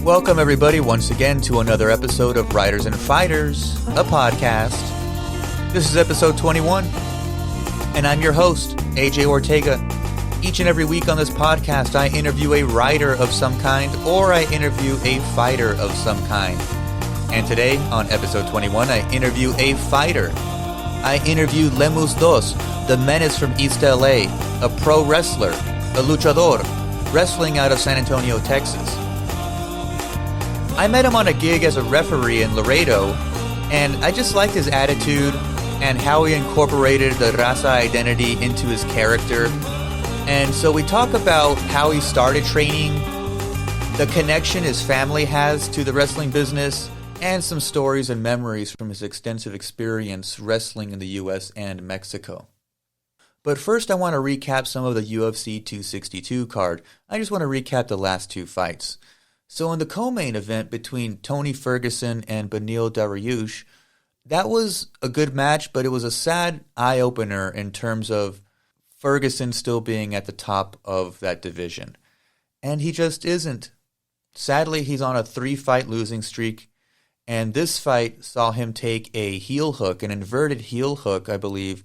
Welcome, everybody, once again to another episode of Writers and Fighters, a podcast. This is episode 21, and I'm your host, AJ Ortega. Each and every week on this podcast, I interview a writer of some kind, or I interview a fighter of some kind. And today, on episode 21, I interview a fighter. I interview Lemus 2, the menace from East LA, a pro wrestler, a luchador, wrestling out of San Antonio, Texas. I met him on a gig as a referee in Laredo, and I just liked his attitude and how he incorporated the raza identity into his character. And so we talk about how he started training, the connection his family has to the wrestling business, and some stories and memories from his extensive experience wrestling in the US and Mexico. But first I want to recap some of the UFC 262 card. I just want to recap the last two fights. So in the co-main event between Tony Ferguson and Beneil Dariush, that was a good match, but it was a sad eye-opener in terms of Ferguson still being at the top of that division. And he just isn't. Sadly, he's on a 3-fight losing streak, and this fight saw him take a heel hook, an inverted heel hook, I believe,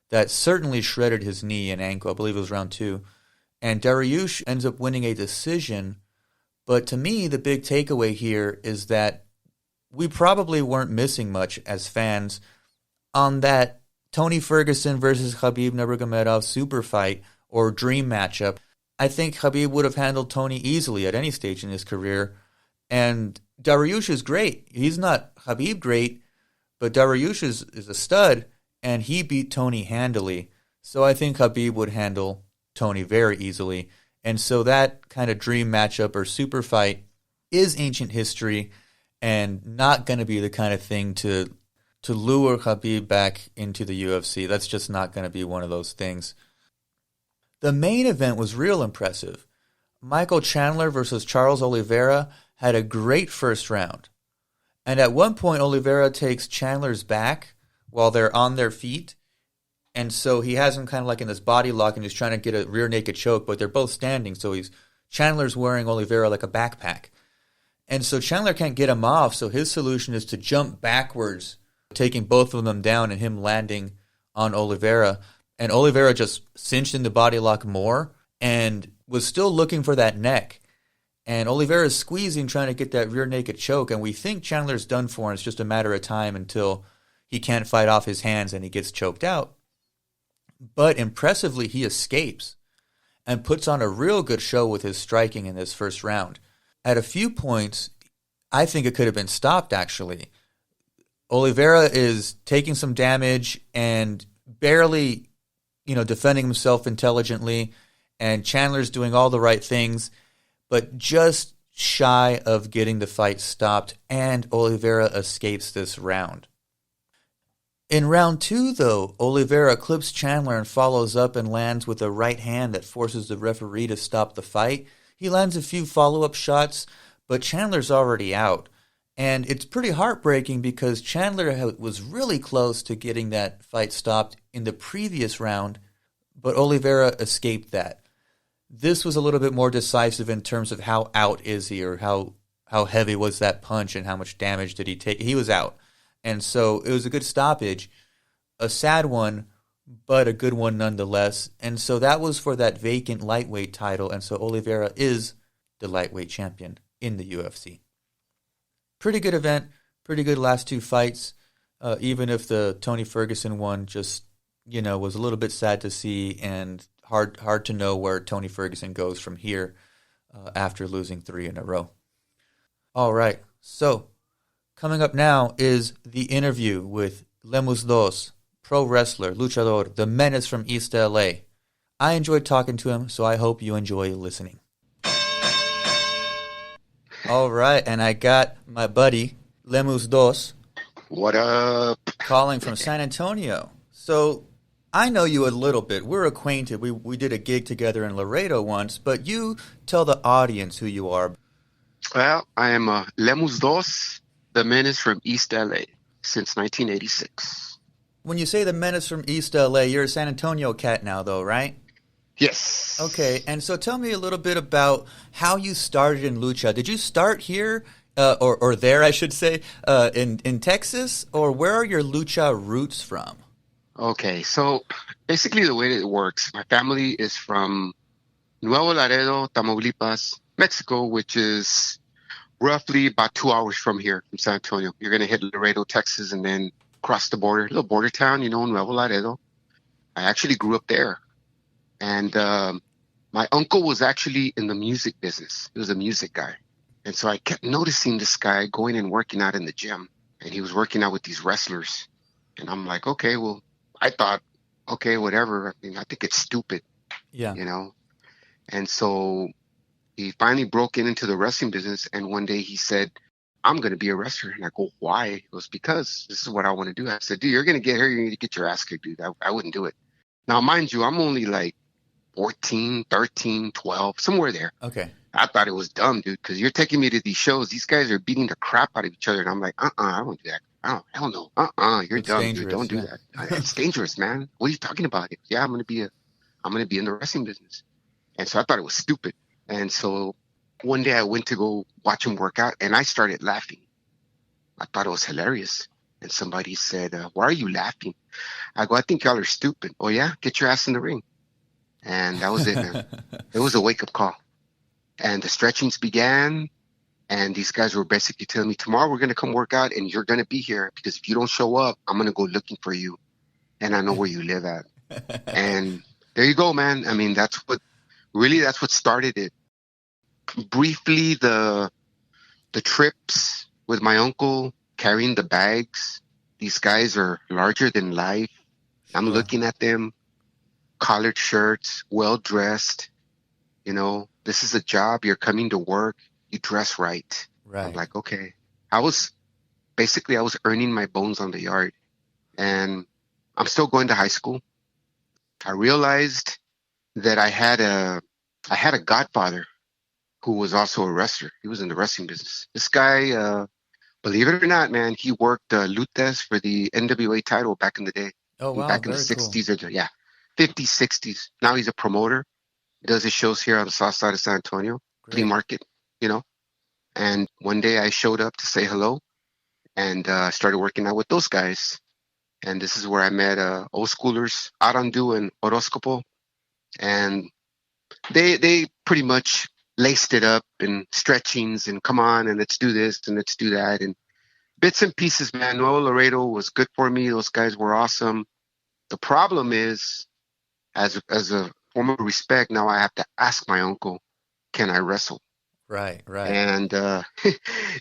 that certainly shredded his knee and ankle. I believe it was round 2. And Dariush ends up winning a decision. But to me, the big takeaway here is that we probably weren't missing much as fans on that Tony Ferguson versus Khabib Nurmagomedov super fight or dream matchup. I think Khabib would have handled Tony easily at any stage in his career. And Dariush is great. He's not Khabib great, but Dariush is a stud, and he beat Tony handily. So I think Khabib would handle Tony very easily. And so that kind of dream matchup or super fight is ancient history and not going to be the kind of thing to lure Khabib back into the UFC. That's just not going to be one of those things. The main event was real impressive. Michael Chandler versus Charles Oliveira had a great first round. And at one point, Oliveira takes Chandler's back while they're on their feet. And so he has him kind of like in this body lock and he's trying to get a rear naked choke, but they're both standing. So Chandler's wearing Oliveira like a backpack. And so Chandler can't get him off. So his solution is to jump backwards, taking both of them down and him landing on Oliveira. And Oliveira just cinched in the body lock more and was still looking for that neck. And Oliveira's squeezing, trying to get that rear naked choke. And we think Chandler's done for, and it's just a matter of time until he can't fight off his hands and he gets choked out. But impressively, he escapes and puts on a real good show with his striking in this first round. At a few points, I think it could have been stopped, actually. Oliveira is taking some damage and barely, defending himself intelligently, and Chandler's doing all the right things, but just shy of getting the fight stopped, and Oliveira escapes this round. In round 2, though, Oliveira clips Chandler and follows up and lands with a right hand that forces the referee to stop the fight. He lands a few follow-up shots, but Chandler's already out. And it's pretty heartbreaking because Chandler was really close to getting that fight stopped in the previous round, but Oliveira escaped that. This was a little bit more decisive in terms of how out is he, or how heavy was that punch and how much damage did he take. He was out. And so it was a good stoppage, a sad one, but a good one nonetheless. And so that was for that vacant lightweight title. And so Oliveira is the lightweight champion in the UFC. Pretty good event, pretty good last two fights, even if the Tony Ferguson one just, was a little bit sad to see and hard to know where Tony Ferguson goes from here after losing 3 in a row. All right, so coming up now is the interview with Lemus 2, pro wrestler, luchador, the menace from East LA. I enjoyed talking to him, so I hope you enjoy listening. All right, and I got my buddy, Lemus 2. What up? Calling from San Antonio. So I know you a little bit. We're acquainted. We did a gig together in Laredo once, but you tell the audience who you are. Well, I am Lemus 2, the menace from East LA since 1986. When you say the menace from East LA, you're a San Antonio cat now, though, right? Yes. Okay, and so tell me a little bit about how you started in lucha. Did you start here, or there, I should say, in Texas, or where are your lucha roots from? Okay, so basically the way that it works, my family is from Nuevo Laredo, Tamaulipas, Mexico, which is roughly about 2 hours from here, from San Antonio. You're going to hit Laredo, Texas, and then cross the border, little border town, Nuevo Laredo. I actually grew up there. And my uncle was actually in the music business. He was a music guy. And so I kept noticing this guy going and working out in the gym. And he was working out with these wrestlers. And I'm like, okay, well, I thought, okay, whatever. I mean, I think it's stupid, Yeah. you know? And so he finally broke into the wrestling business. And one day he said, I'm going to be a wrestler. And I go, why? He goes, because this is what I want to do. I said, dude, you're going to get here. You're going to get your ass kicked, dude. I wouldn't do it. Now, mind you, I'm only like 14, 13, 12, somewhere there. Okay. I thought it was dumb, dude, because you're taking me to these shows. These guys are beating the crap out of each other. And I'm like, I won't do that. Hell no. You're It's dumb, dangerous, dude. Don't do yeah. that. It's dangerous, man. What are you talking about? Yeah, I'm going to be in the wrestling business. And so I thought it was stupid. And so one day I went to go watch him work out and I started laughing. I thought it was hilarious. And somebody said, why are you laughing? I go, I think y'all are stupid. Oh yeah? Get your ass in the ring. And that was it, man. It was a wake-up call. And the stretchings began, and these guys were basically telling me, tomorrow we're going to come work out, and you're going to be here, because if you don't show up, I'm going to go looking for you, and I know where you live at. And there you go, man. I mean, that's what started it. Briefly, the trips with my uncle, carrying the bags, these guys are larger than life. I'm Sure. looking at them. Collared shirts, well dressed. This is a job. You're coming to work. You dress right. Right. I'm like, okay. I was earning my bones on the yard, and I'm still going to high school. I realized that I had a godfather who was also a wrestler. He was in the wrestling business. This guy, believe it or not, man, he worked lutas for the NWA title back in the day. Oh, wow. Back in the Very cool. 60s, 50s, 60s. Now he's a promoter. He does his shows here on the south side of San Antonio, flea Great. market, And one day I showed up to say hello and started working out with those guys. And this is where I met old schoolers, Arandu and Orozcopo. And they pretty much laced it up in stretchings and come on and let's do this and let's do that. And bits and pieces, man. Nuevo Laredo was good for me. Those guys were awesome. The problem is, as a form of respect, now I have to ask my uncle, can I wrestle? Right. And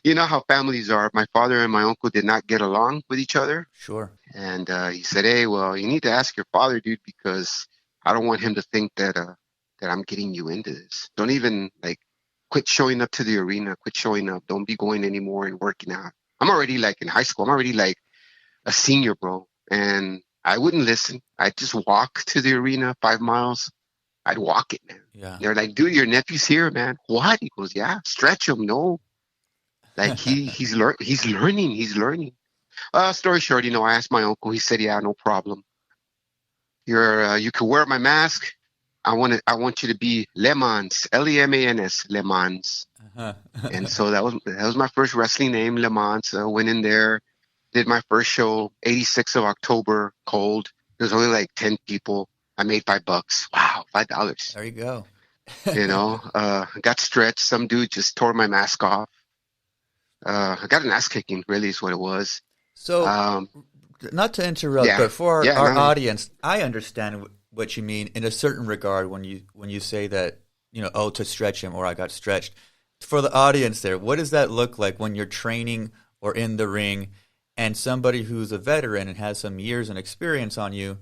you know how families are. My father and my uncle did not get along with each other. Sure. And he said, hey, well, you need to ask your father, dude, because I don't want him to think that I'm getting you into this. Don't even quit showing up to the arena. Quit showing up. Don't be going anymore and working out. I'm already in high school. I'm already a senior, bro. And I wouldn't listen. I'd just walk to the arena 5 miles. I'd walk it, man. Yeah. They're like, dude, your nephew's here, man. What? He goes, yeah, stretch him. No. He's learning. Story short, I asked my uncle. He said, yeah, no problem. You can wear my mask. I want you to be Lemans, Lemans, Lemans. Uh-huh. And so that was my first wrestling name, Lemans. I went in there, did my first show, 86th of October, cold. There's only 10 people. I made $5. Wow, $5. There you go. Got stretched. Some dude just tore my mask off. I got an ass kicking, really is what it was. So, not to interrupt, yeah. but for Yeah, our no. audience, I understand what you mean in a certain regard when you say that, to stretch him or I got stretched. For the audience there, what does that look like when you're training or in the ring and somebody who's a veteran and has some years and experience on you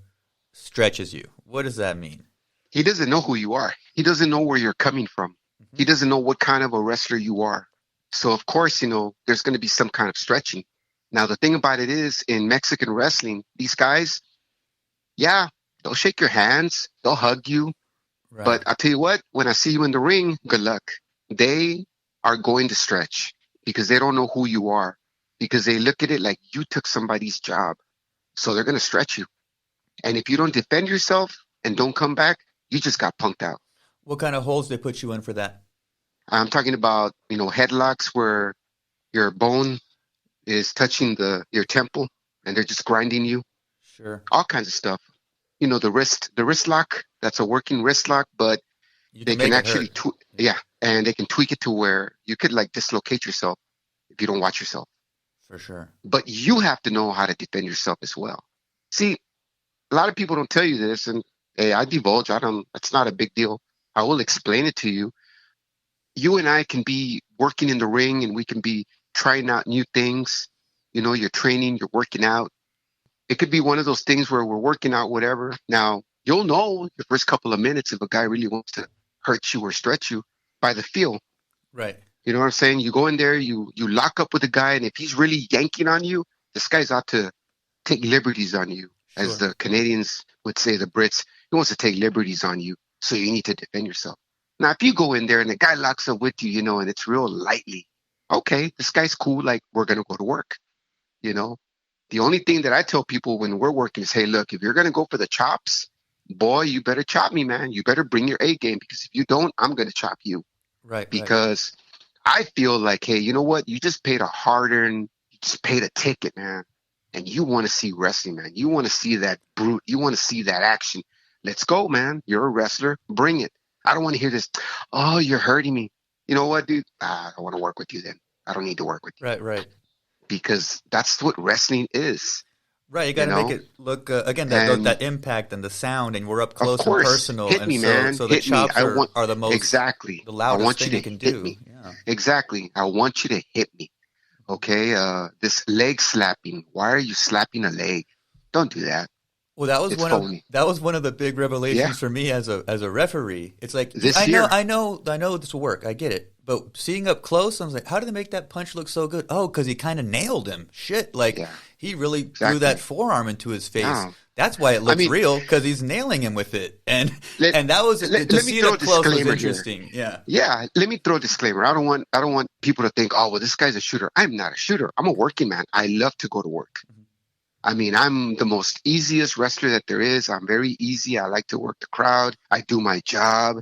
stretches you? What does that mean? He doesn't know who you are. He doesn't know where you're coming from. Mm-hmm. He doesn't know what kind of a wrestler you are. So, of course, there's going to be some kind of stretching. Now, the thing about it is, in Mexican wrestling, these guys, yeah, they'll shake your hands, they'll hug you. Right. But I'll tell you what, when I see you in the ring, good luck. They are going to stretch because they don't know who you are, because they look at it like you took somebody's job. So they're going to stretch you. And if you don't defend yourself and don't come back, You just got punked out. What kind of holes they put you in for that? I'm talking about, headlocks where your bone is touching your temple and they're just grinding you. Sure. All kinds of stuff. The wrist lock, that's a working wrist lock, but You they can can make it actually, hurt. yeah, and they can tweak it to where you could like dislocate yourself if you don't watch yourself. For sure. But you have to know how to defend yourself as well. See, a lot of people don't tell you this, and hey, I divulge. I don't. It's not a big deal. I will explain it to you. You and I can be working in the ring, and we can be trying out new things. You're training, you're working out. It could be one of those things where we're working out, whatever. Now, you'll know the first couple of minutes if a guy really wants to hurt you or stretch you by the feel. Right. You know what I'm saying? You go in there, you lock up with a guy, and if he's really yanking on you, this guy's out to take liberties on you. As Sure. the Canadians would say, the Brits, he wants to take liberties on you. So you need to defend yourself. Now, if you go in there and the guy locks up with you, and it's real lightly, okay, this guy's cool. Like, we're going to go to work. You know, the only thing that I tell people when we're working is, hey, look, if you're going to go for the chops, boy, you better chop me, man. You better bring your A game, because if you don't, I'm going to chop you. Right. Right. Because I feel like, hey, you know what? You just paid you just paid a ticket, man. And you want to see wrestling, man. You want to see that brute. You want to see that action. Let's go, man. You're a wrestler. Bring it. I don't want to hear this. Oh, you're hurting me. You know what, dude? I don't want to work with you then. I don't need to work with you. Right. Right. Because that's what wrestling is. Right, you got to make it look again that impact and the sound, and we're up Of close and course, personal, hit and me, man. so the Hit me. chops are the most Exactly. the I loudest want thing you you to can hit do. me. Yeah. Exactly. I want you to hit me. Okay. This leg slapping. Why are you slapping a leg? Don't do that. Well, that was It's phony. one of the big Yeah. revelations for me as a referee. It's like This year. I know this will work. I get it, but seeing up close, I was like, how did they make that punch look so good? Oh, because he kind of nailed him. Shit, like Yeah. he really threw that forearm into his face. No. That's why it looks I mean, real, because he's nailing him with it, and let, that was let to me see it throw a up close was disclaimer interesting. here. Yeah. Yeah, let me throw a disclaimer. I don't want people to think, oh, well, this guy's a shooter. I'm not a shooter. I'm a working man. I love to go to work. Mm-hmm. I mean, I'm the most easiest wrestler that there is. I'm very easy. I like to work the crowd. I do my job.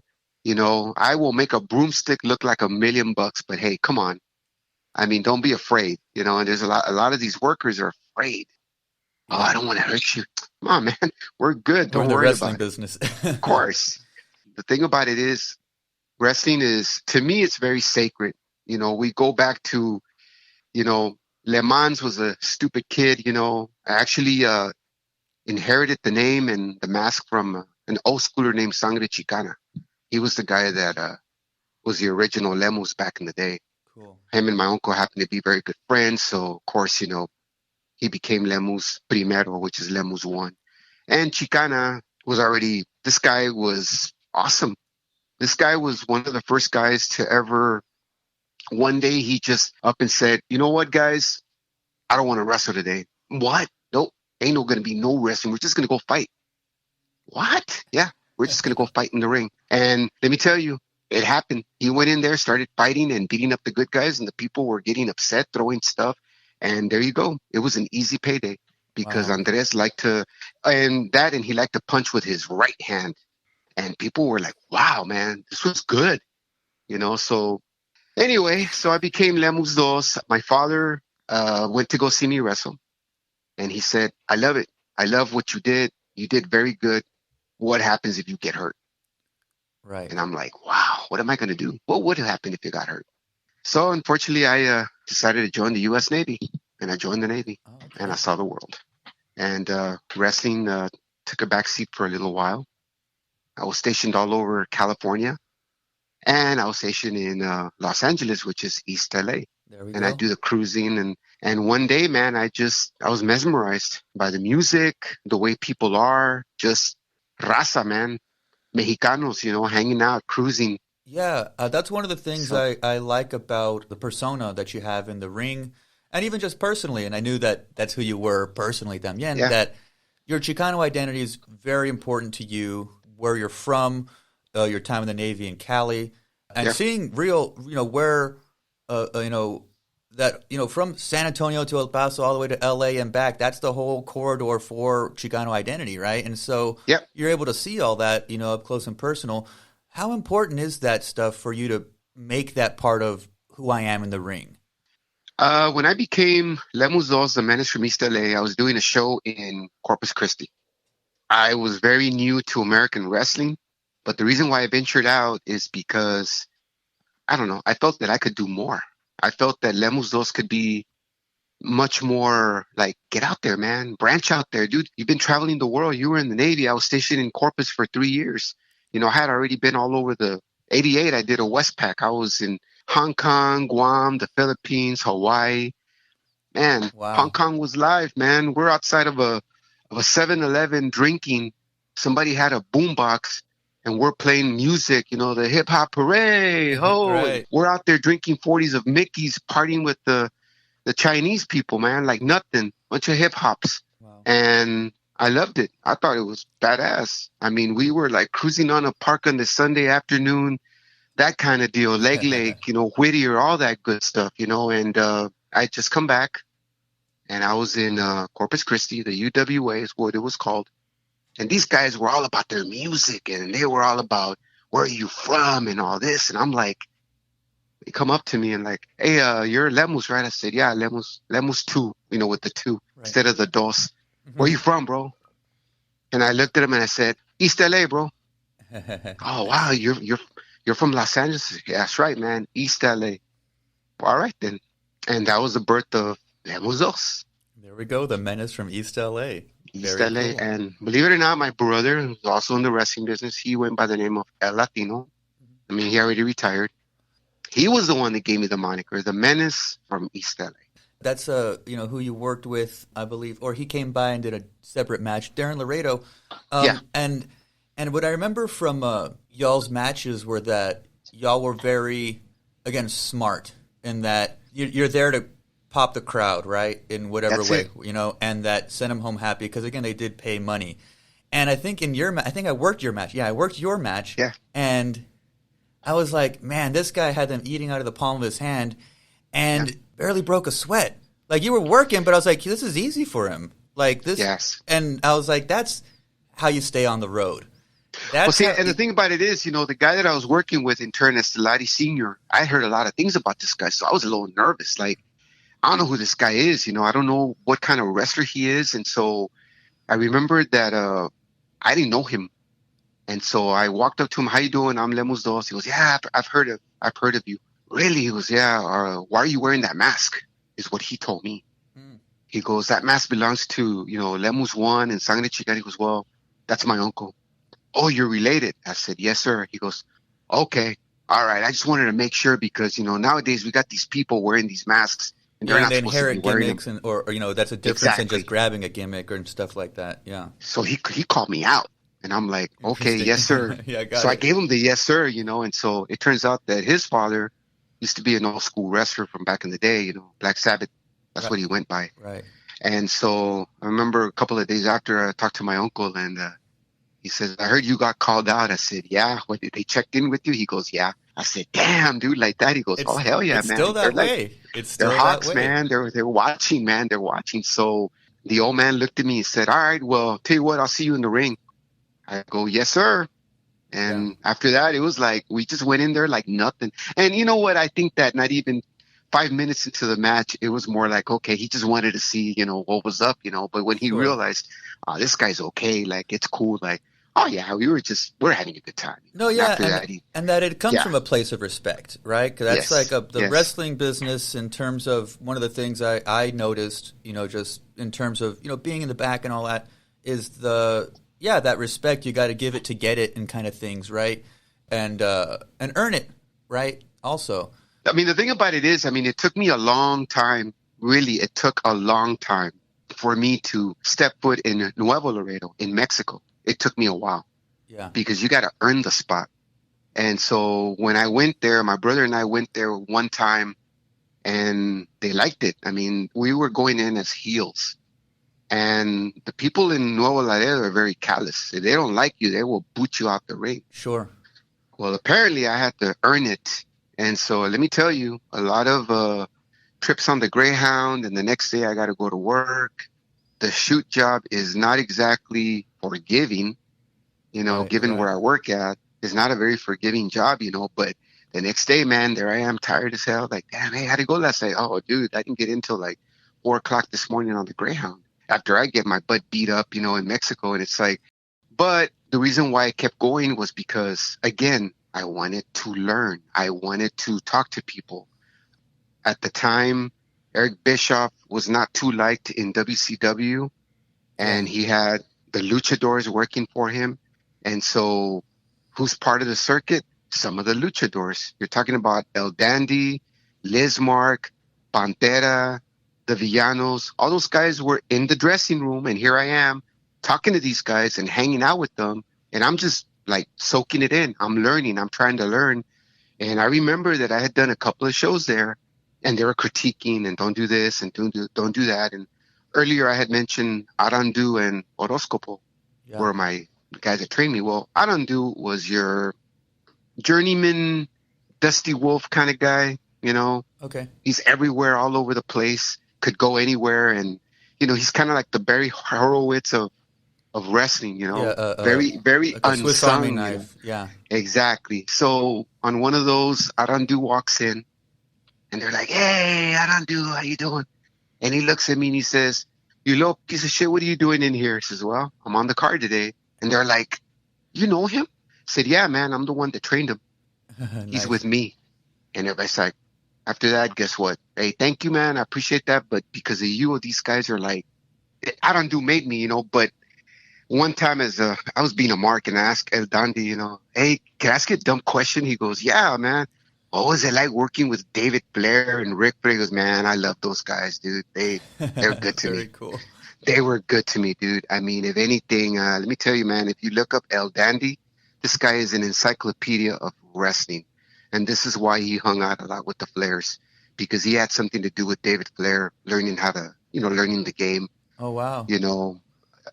I will make a broomstick look like $1,000,000, but hey, come on. I mean, don't be afraid, and there's a lot of these workers are afraid. Oh, I don't want to hurt you. Come on, man. We're good. We're Don't in the worry wrestling about it. business. Of course. The thing about it is, wrestling is, to me, it's very sacred. We go back to, Lemus was a stupid kid. I actually inherited the name and the mask from an old schooler named Sangre Chicana. He was the guy that was the original Lemus back in the day. Cool. Him and my uncle happened to be very good friends. So, of course, he became Lemus Primero, which is Lemus 1. And Chicana this guy was awesome. This guy was one of the first guys to ever, one day he just up and said, you know what, guys? I don't want to wrestle today. What? Nope. Ain't going to be no wrestling. We're just going to go fight. What? Yeah. We're just going to go fight in the ring. And let me tell you, it happened. He went in there, started fighting and beating up the good guys, and the people were getting upset, throwing stuff. And there you go. It was an easy payday because Wow. Andres liked to, and he liked to punch with his right hand. And people were like, wow, man, this was good. So anyway, so I became Lemus Dos. My father went to go see me wrestle. And he said, I love it. I love what you did. You did very good. What happens if you get hurt? Right. And I'm like, wow, what am I going to do? What would happen if you got hurt? So unfortunately, I decided to join the U.S. Navy. And I joined the Navy. Oh, okay. And I saw the world. And wrestling took a backseat for a little while. I was stationed all over California. And I was stationed in Los Angeles, which is East LA. There we And go. I do the cruising. And one day, man, I was mesmerized by the music, the way people are, just raza, man. Mexicanos, hanging out, cruising. Yeah, that's one of the things So, I like about the persona that you have in the ring, and even just personally. And I knew that that's who you were personally, también. yeah, That your Chicano identity is very important to you, where you're from, your time in the Navy in Cali, and yeah, seeing real, where, that, from San Antonio to El Paso all the way to LA and back, that's the whole corridor for Chicano identity, right? And so Yep. you're able to see all that, up close and personal. How important is that stuff for you to make that part of who I am in the ring? When I became Lemus 2, the Menace from East LA, I was doing a show in Corpus Christi. I was very new to American wrestling, but the reason why I ventured out is because, I don't know, I felt that I could do more. I felt that Lemus 2 could be much more like, get out there, man. Branch out there, dude. You've been traveling the world. You were in the Navy. I was stationed in Corpus for 3 years. I had already been all over the 88. I did a Westpac. I was in Hong Kong, Guam, the Philippines, Hawaii. Man, Wow. Hong Kong was live, man. We're outside of a 7-Eleven drinking. Somebody had a boombox and we're playing music, the hip hop hooray, ho. Right. We're out there drinking 40s of Mickey's, partying with the Chinese people, man, like nothing. Bunch of hip hops. Wow. And I loved it. I thought it was badass. I mean, we were like cruising on a park on the Sunday afternoon, that kind of deal, leg, Whittier, all that good stuff, and I just come back and I was in Corpus Christi, the UWA is what it was called. And these guys were all about their music and they were all about where are you from and all this. And I'm like, they come up to me and like, hey, you're Lemus, right? I said, yeah, Lemus 2, with the 2 Right. instead of the dos. Mm-hmm. Where you from, bro? And I looked at him and I said, East LA, bro. Oh, wow, you're from Los Angeles? Yeah, that's right, man. East LA. All right, then. And that was the birth of Lemus 2. There we go. The Menace from East LA. East LA. Cool. And believe it or not, my brother, who's also in the wrestling business, he went by the name of El Latino. I mean, he already retired. He was the one that gave me the moniker, the Menace from East LA. That's who you worked with, I believe, or he came by and did a separate match, Darren Laredo. Yeah. And what I remember from y'all's matches were that y'all were very, again, smart in that you're there to pop the crowd, right, in whatever That's way, it. And that sent them home happy because, again, they did pay money. And I think I think I worked your match. Yeah, I worked your match. Yeah. And I was like, man, this guy had them eating out of the palm of his hand and barely broke a sweat. Like, you were working, but I was like, this is easy for him. Like, this. Yes. And I was like, that's how you stay on the road. And the thing about it is, the guy that I was working with in turn, Estelari Sr., I heard a lot of things about this guy, so I was a little nervous. Like, I don't know who this guy is, I don't know what kind of wrestler he is. And so I remembered that I didn't know him. And so I walked up to him, how you doing? I'm Lemus 2. He goes, yeah, I've heard of you. Really? He goes, yeah, why are you wearing that mask? Is what he told me. He goes, that mask belongs to, Lemus 1 and Sangre Chicana. He goes, well, that's my uncle. Oh, you're related? I said, yes, sir. He goes, okay, all right. I just wanted to make sure because, nowadays we got these people wearing these masks. And they're not they supposed to be wearing gimmicks them. or that's a difference in just grabbing a gimmick or stuff like that. Yeah. So he called me out. And I'm like, okay, yes, sir. Yeah, I gave him the yes, sir, and so it turns out that his father used to be an old school wrestler from back in the day, Black Sabbath. That's what he went by. Right. And so I remember a couple of days after I talked to my uncle and he says, I heard you got called out. I said, yeah. What, did they check in with you? He goes, yeah. I said, damn, dude, like that. He goes, oh, hell yeah, it's man. Still that way. It's still they're that hawks, way. Man. They're watching, man. They're watching. So the old man looked at me and said, all right, well, tell you what, I'll see you in the ring. I go, yes, sir. And after that, it was like, we just went in there like nothing. And you know what? I think that not even 5 minutes into the match, it was more like, okay, he just wanted to see, what was up, But when he realized, this guy's okay, like, it's cool, like, oh, yeah, we're having a good time. No, yeah, and that it comes from a place of respect, right? Because that's the wrestling business in terms of one of the things I noticed, just in terms of, being in the back and all that, is that respect. You got to give it to get it and kind of things, right? And earn it, right? Also. I mean, the thing about it is, it took me a long time, really, it took a long time for me to step foot in Nuevo Laredo in Mexico. It took me a while. Yeah. Because you got to earn the spot. And so when I went there, my brother and I went there one time and they liked it. We were going in as heels. And the people in Nuevo Laredo are very callous. If they don't like you, they will boot you out the ring. Sure. Well, apparently I had to earn it. And so let me tell you, a lot of trips on the Greyhound, and the next day I got to go to work. The shoot job is not exactly forgiving, given where I work at. It's not a very forgiving job, but the next day, man, there I am, tired as hell. Like, damn, hey, how'd it go last night? Oh, dude, I didn't get in till like 4 o'clock this morning on the Greyhound after I get my butt beat up, in Mexico. And it's like, but the reason why I kept going was because, again, I wanted to learn. I wanted to talk to people. At the time, Eric Bischoff was not too liked in WCW, and he had the luchadors working for him. And so who's part of the circuit? Some of the luchadors. You're talking about El Dandy, Lismark, Pantera, the Villanos. All those guys were in the dressing room, and here I am talking to these guys and hanging out with them. And I'm just like soaking it in. I'm learning. I'm trying to learn. And I remember that I had done a couple of shows there, and they were critiquing and don't do this and don't do that. And earlier I had mentioned Arandu and Orozcopo were my guys that trained me. Well, Arandu was your journeyman, Dusty Wolf kind of guy, Okay. He's everywhere, all over the place, could go anywhere. And, he's kind of like the Barry Horowitz of wrestling, very, very like unsung. Swiss Army knife. Yeah. Exactly. So on one of those, Arandu walks in, and they're like, "Hey, Arandu, how you doing?" And he looks at me and he says, "You little piece of shit, what are you doing in here?" He says, "Well, I'm on the card today." And they're like, "You know him?" I said, "Yeah, man, I'm the one that trained him. Nice. He's with me." And everybody's like, after that, guess what? Hey, thank you, man. I appreciate that. But because of you, these guys are like, Arandu made me, But one time I was being a mark and I asked El Dandy, "Hey, can I ask you a dumb question?" He goes, "Yeah, man. What was it like working with David Flair and Ric Flair?" He goes, "Man, I love those guys, dude. They're good to me." Very cool. They were good to me, dude. I mean, if anything, let me tell you, man, if you look up El Dandy, this guy is an encyclopedia of wrestling. And this is why he hung out a lot with the Flairs, because he had something to do with David Flair learning how to, learning the game. Oh, wow.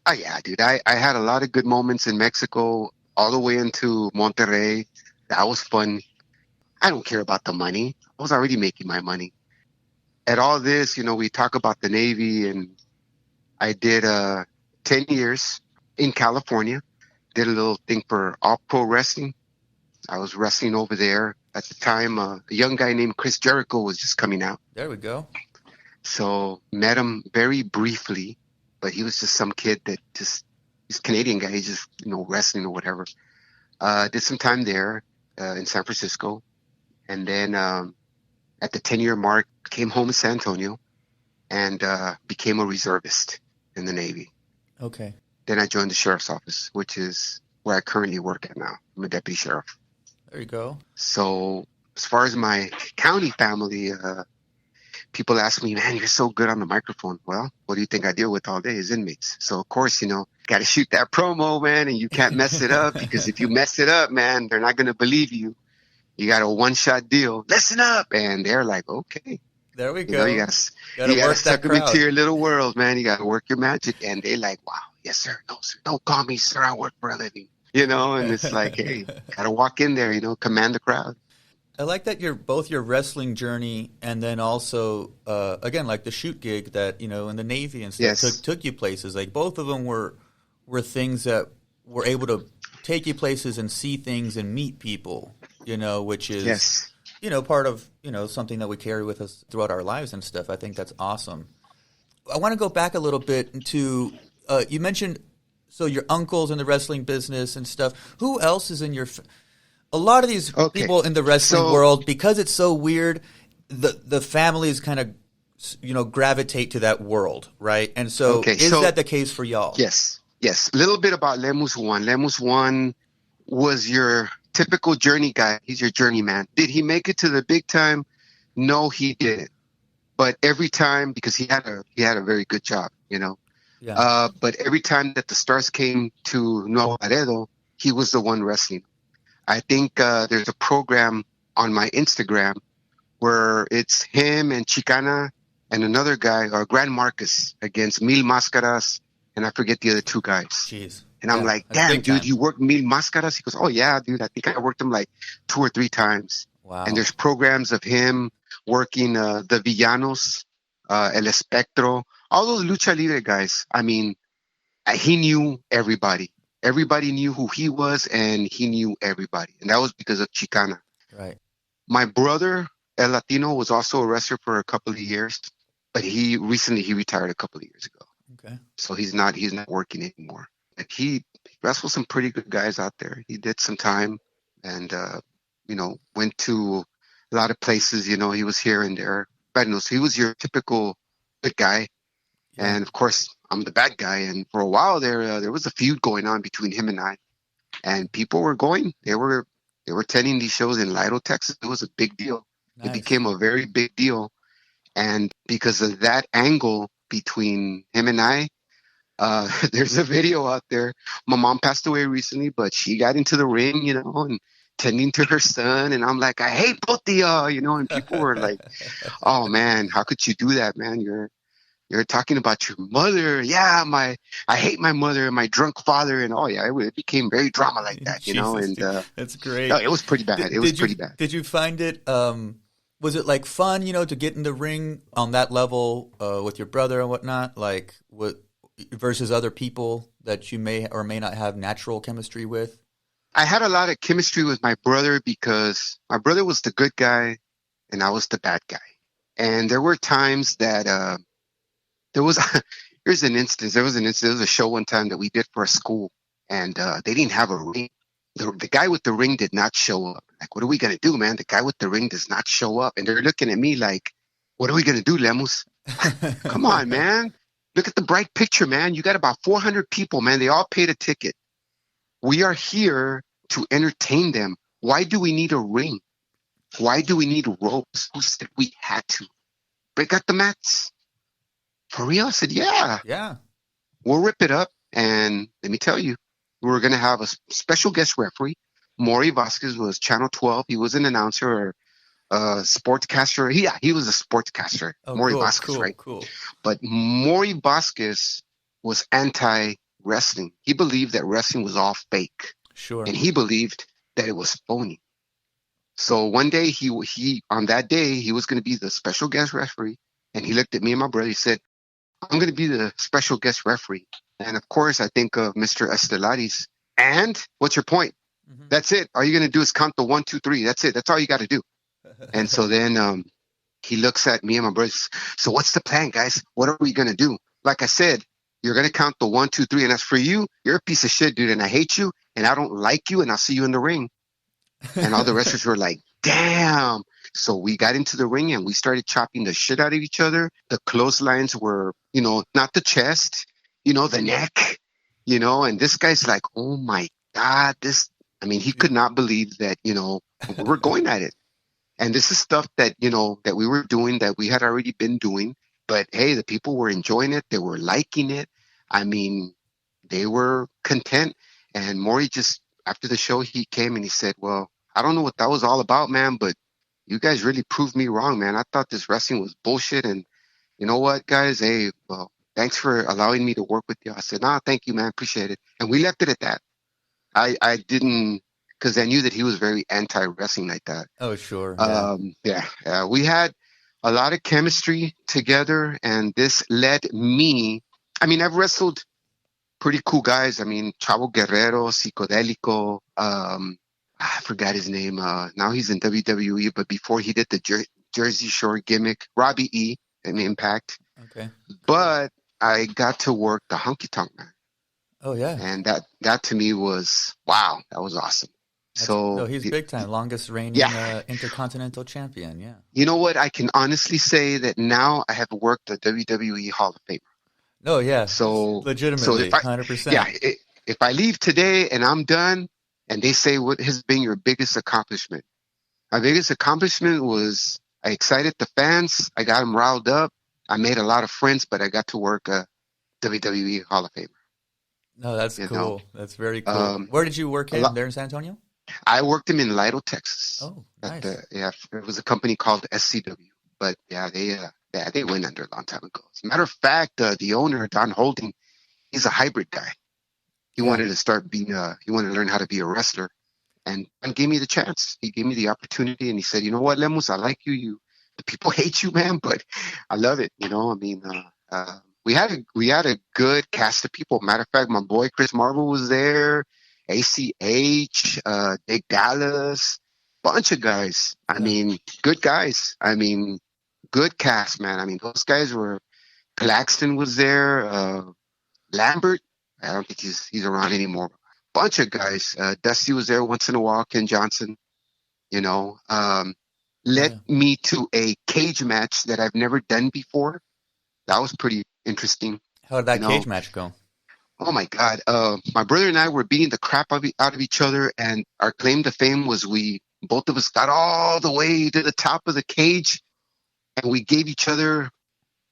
Oh, yeah, dude. I had a lot of good moments in Mexico all the way into Monterrey. That was fun. I don't care about the money. I was already making my money. At all this, we talk about the Navy, and I did 10 years in California. Did a little thing for All Pro Wrestling. I was wrestling over there. At the time, a young guy named Chris Jericho was just coming out. There we go. So met him very briefly, but he was just some kid that he's a Canadian guy. He's just, wrestling or whatever. Did some time there in San Francisco. And then at the 10-year mark, came home to San Antonio and became a reservist in the Navy. Okay. Then I joined the sheriff's office, which is where I currently work at now. I'm a deputy sheriff. There you go. So as far as my county family, people ask me, "Man, you're so good on the microphone." Well, what do you think I deal with all day is inmates. So, of course, got to shoot that promo, man, and you can't mess it up, because if you mess it up, man, they're not going to believe you. You got a one-shot deal. Listen up. And they're like, okay. There we go. You got to suck them into your little world, man. You got to work your magic. And they like, "Wow, yes, sir. No, sir. Don't call me sir. I work for a living." And it's like, hey, got to walk in there, command the crowd. I like that both your wrestling journey and then also, again, like the shoot gig that, in the Navy and stuff took you places. Like both of them were things that were able to take you places and see things and meet people, which is, part of, something that we carry with us throughout our lives and stuff. I think that's awesome. I want to go back a little bit to, you mentioned, so your uncle's in the wrestling business and stuff. Who else is in your a lot of these people in the wrestling world, because it's so weird, the families kind of, gravitate to that world, right? And so is that the case for y'all? Yes. A little bit about Lemus 1. Lemus 1 was your typical journey guy. He's your journeyman. Did he make it to the big time? No, he didn't. But every time, because he had a very good job, Yeah. But every time that the stars came to Nuevo Laredo, he was the one wrestling. I think there's a program on my Instagram where it's him and Chicana and another guy, or Grand Marcus, against Mil Máscaras, and I forget the other two guys. Jeez. And I'm like, "Damn, dude, you worked Mil Máscaras?" He goes, "Oh, yeah, dude. I think I worked him like 2 or 3 times." Wow. And there's programs of him working the Villanos, El Espectro, all those lucha libre guys. I mean, he knew everybody. Everybody knew who he was, and he knew everybody, and that was because of Chicana. Right. My brother, El Latino, was also a wrestler for a couple of years, but he retired a couple of years ago. Okay. So he's not working anymore. And he wrestled some pretty good guys out there. He did some time, and went to a lot of places. He was here and there. But so he was your typical good guy. Yeah. And of course, I'm the bad guy. And for a while there was a feud going on between him and I. And people were going. They were attending these shows in Laredo, Texas. It was a big deal. Nice. It became a very big deal. And because of that angle between him and I, there's a video out there. My mom passed away recently, but she got into the ring, and tending to her son. And I'm like, I hate both of y'all, and people were like, oh man, how could you do that, man? You're talking about your mother. Yeah, I hate my mother and my drunk father. And it became very drama like that, Jesus, and that's great. No, it was pretty bad. It was pretty bad. Did you find it, was it like fun, to get in the ring on that level with your brother and whatnot, like versus other people that you may or may not have natural chemistry with? I had a lot of chemistry with my brother because my brother was the good guy and I was the bad guy. And there were times that there was here's an instance. There was a show one time that we did for a school, and they didn't have a ring. The guy with the ring did not show up. Like, what are we gonna do, man? The guy with the ring does not show up, and they're looking at me like, what are we gonna do, Lemus? Come on, man. Look at the bright picture, man. You got about 400 people, man. They all paid a ticket. We are here to entertain them. Why do we need a ring? Why do we need ropes? Who said we had to? Break out the mats. For real? I said, yeah. Yeah. We'll rip it up. And let me tell you, we were going to have a special guest referee. Maury Vasquez was Channel 12. He was an announcer or a sportscaster. Yeah, he was a sportscaster. Oh, Maury cool, Vasquez, cool, right? Cool. But Maury Vasquez was anti-wrestling. He believed that wrestling was all fake. Sure. And he believed that it was phony. So one day, he on that day, he was going to be the special guest referee. And he looked at me and my brother. He said, I'm going to be the special guest referee. And of course, I think of Mr. Estelaris. And what's your point? Mm-hmm. That's it. All you're going to do is count the 1, 2, 3. That's it. That's all you got to do. And so then he looks at me and my brother. So what's the plan, guys? What are we going to do? Like I said, you're going to count the 1, 2, 3. And as for you, you're a piece of shit, dude. And I hate you. And I don't like you. And I'll see you in the ring. And all the wrestlers were like, damn. So we got into the ring and we started chopping the shit out of each other. The clotheslines were, not the chest, the neck, and this guy's like, oh my God, he could not believe that, we were going at it. And this is stuff that, that we were doing, that we had already been doing. But hey, the people were enjoying it. They were liking it. I mean, they were content. And Maury after the show, he came and he said, well, I don't know what that was all about, man, but you guys really proved me wrong, man. I thought this wrestling was bullshit. And you know what, guys? Hey, well, thanks for allowing me to work with you. I said, nah, thank you, man. Appreciate it. And we left it at that. I didn't, because I knew that he was very anti-wrestling like that. Oh, sure. Yeah. We had a lot of chemistry together, and this led me. I've wrestled pretty cool guys. Chavo Guerrero, Psicodélico, I forgot his name. Now he's in WWE, but before he did the Jersey Shore gimmick, Robbie E. in Impact. Okay. But I got to work the Honky Tonk Man. Oh yeah. And that to me was wow. That was awesome. He's big time, longest reigning Intercontinental Champion. Yeah. You know what? I can honestly say that now I have worked the WWE Hall of Famer. Oh yeah. So legitimately, 100%. Yeah. If I leave today and I'm done, and they say, what has been your biggest accomplishment? My biggest accomplishment was I excited the fans. I got them riled up. I made a lot of friends, but I got to work a WWE Hall of Famer. No, that's cool. That's very cool. Where did you work there in San Antonio? I worked him in Laredo, Texas. Oh, nice. It was a company called SCW. But they went under a long time ago. As a matter of fact, the owner, Don Holding, he's a hybrid guy. He wanted to start being he wanted to learn how to be a wrestler, and gave me the chance. He gave me the opportunity, and he said, "You know what, Lemus, I like you. the people hate you, man, but I love it. You know, I mean, we had a good cast of people. Matter of fact, my boy Chris Marvel was there, ACH, Dick Dallas, bunch of guys. I Yeah. mean, good guys. I mean, good cast, man. I mean, those guys were. Claxton was there. Lambert, I don't think he's around anymore. Bunch of guys. Dusty was there once in a while. Ken Johnson, you know, led Yeah. me to a cage match that I've never done before. That was pretty interesting. How did You that know, cage match go? oh my God. My brother and I were beating the crap out of each other, and our claim to fame was we both of us got all the way to the top of the cage, and we gave each other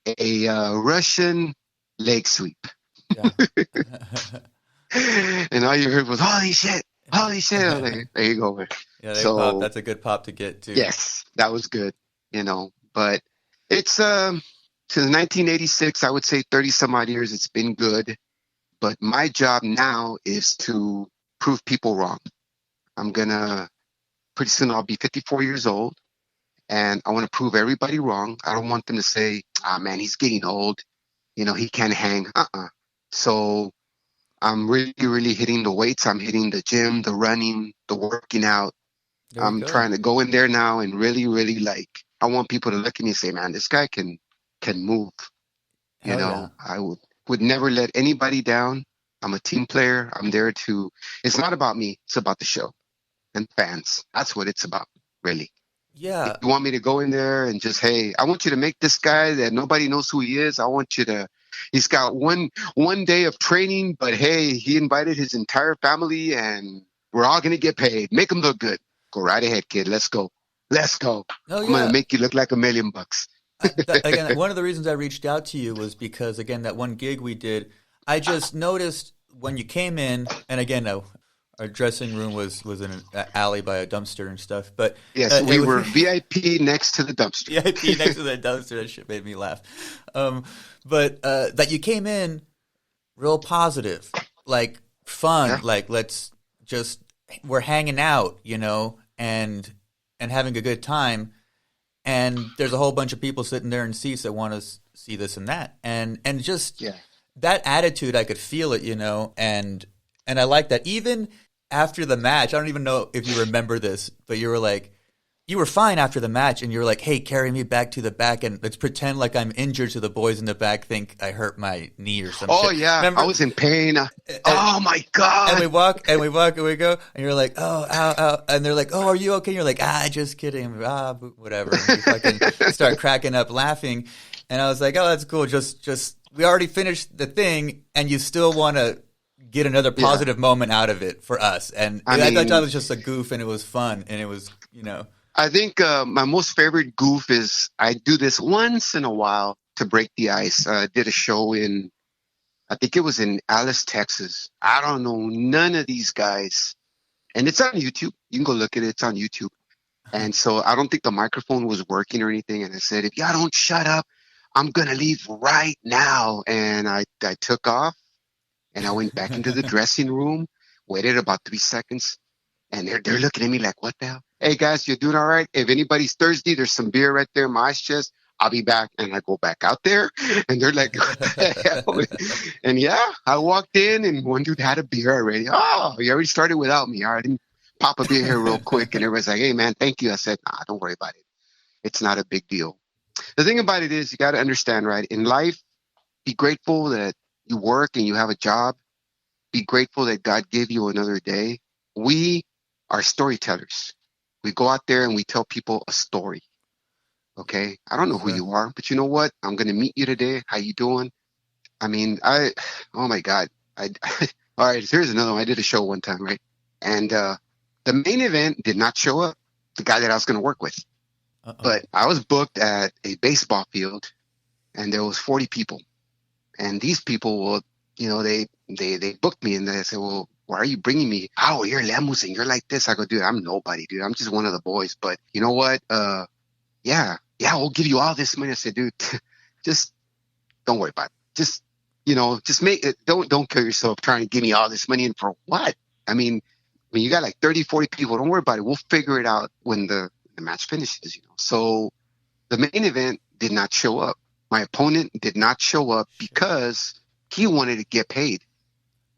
a Russian leg sweep. Yeah. And all you heard was holy shit, holy shit. I was like, there you go, man. Yeah, they pop. So That's a good pop to get too. yes, that was good, you know. But it's since 1986, I would say 30 some odd years, it's been good. But my job now is to prove people wrong. I'm gonna pretty soon I'll be 54 years old, and I want to prove everybody wrong. I don't want them to say, ah man, he's getting old, you know, he can't hang. So I'm really, really hitting the weights. I'm hitting the gym, the running, the working out. There you I'm go. trying to go in there now and really, really like, I want people to look at me and say, man, this guy can move. You Hell yeah. know, I would never let anybody down. I'm a team player. I'm there to, it's not about me. It's about the show and fans. That's what it's about, really. If Yeah. you want me to go in there and just, hey, I want you to make this guy that nobody knows who he is. I want you to, he's got one day of training, but hey, he invited his entire family and we're all going to get paid. Make him look good. Go right ahead, kid. Let's go. Let's go. Oh I'm going yeah. to make you look like $1,000,000. Again, one of the reasons I reached out to you was because, again, that one gig we did, I just noticed when you came in, and again, our dressing room was in an alley by a dumpster and stuff, but Yes, we were VIP next to the dumpster. VIP next to that dumpster. That shit made me laugh. But that you came in real positive, like fun, Yeah. like we're hanging out, you know, and having a good time. And there's a whole bunch of people sitting there in seats that want to see this and that, and just Yeah. that attitude, I could feel it, you know, and I like that. Even after the match, I don't even know if you remember this, but you were fine after the match, and you were like, "Hey, carry me back to the back, and let's pretend like I'm injured, so the boys in the back think I hurt my knee or something." Oh yeah, remember? I was in pain. Oh my God. And we walk and we go, and you're like, "Oh, ow, ow," and they're like, "Oh, are you okay?" And you're like, just kidding, whatever. And you fucking start cracking up laughing, and I was like, "Oh, that's cool. Just we already finished the thing, and you still want to get another positive moment out of it for us." And I thought that was just a goof, and it was fun, and it was, you know. I think my most favorite goof is I do this once in a while to break the ice. I did a show I think it was in Alice, Texas. I don't know none of these guys. And it's on YouTube. You can go look at it. It's on YouTube. And so I don't think the microphone was working or anything. And I said, if y'all don't shut up, I'm going to leave right now. And I took off and I went back into the dressing room, waited about 3 seconds. And they're looking at me like, what the hell? Hey, guys, you're doing all right? If anybody's thirsty, there's some beer right there in my ice chest. I'll be back. And I go back out there. And they're like, what the hell? And yeah, I walked in and one dude had a beer already. Oh, you already started without me. All right, didn't pop a beer here real quick. And everybody's like, hey, man, thank you. I said, nah, don't worry about it. It's not a big deal. The thing about it is you got to understand, right? In life, be grateful that you work and you have a job. Be grateful that God gave you another day. We are storytellers. We go out there and we tell people a story. Okay? I don't know who you are, but you know what? I'm going to meet you today. How you doing? I mean, oh my God. All right, here's another one. I did a show one time, right? And the main event did not show up, the guy that I was going to work with. But I was booked at a baseball field and there was 40 people. And these people will, you know, they booked me and they said, well, why are you bringing me? Oh, you're Lemus and you're like this. I go, dude, I'm nobody, dude. I'm just one of the boys. But you know what? Yeah, we'll give you all this money. I said, dude, just don't worry about it. Just, you know, just make it. Don't kill yourself trying to give me all this money. And for what? I mean, you got like 30, 40 people. Don't worry about it. We'll figure it out when the match finishes, you know. So The main event did not show up. My opponent did not show up because he wanted to get paid.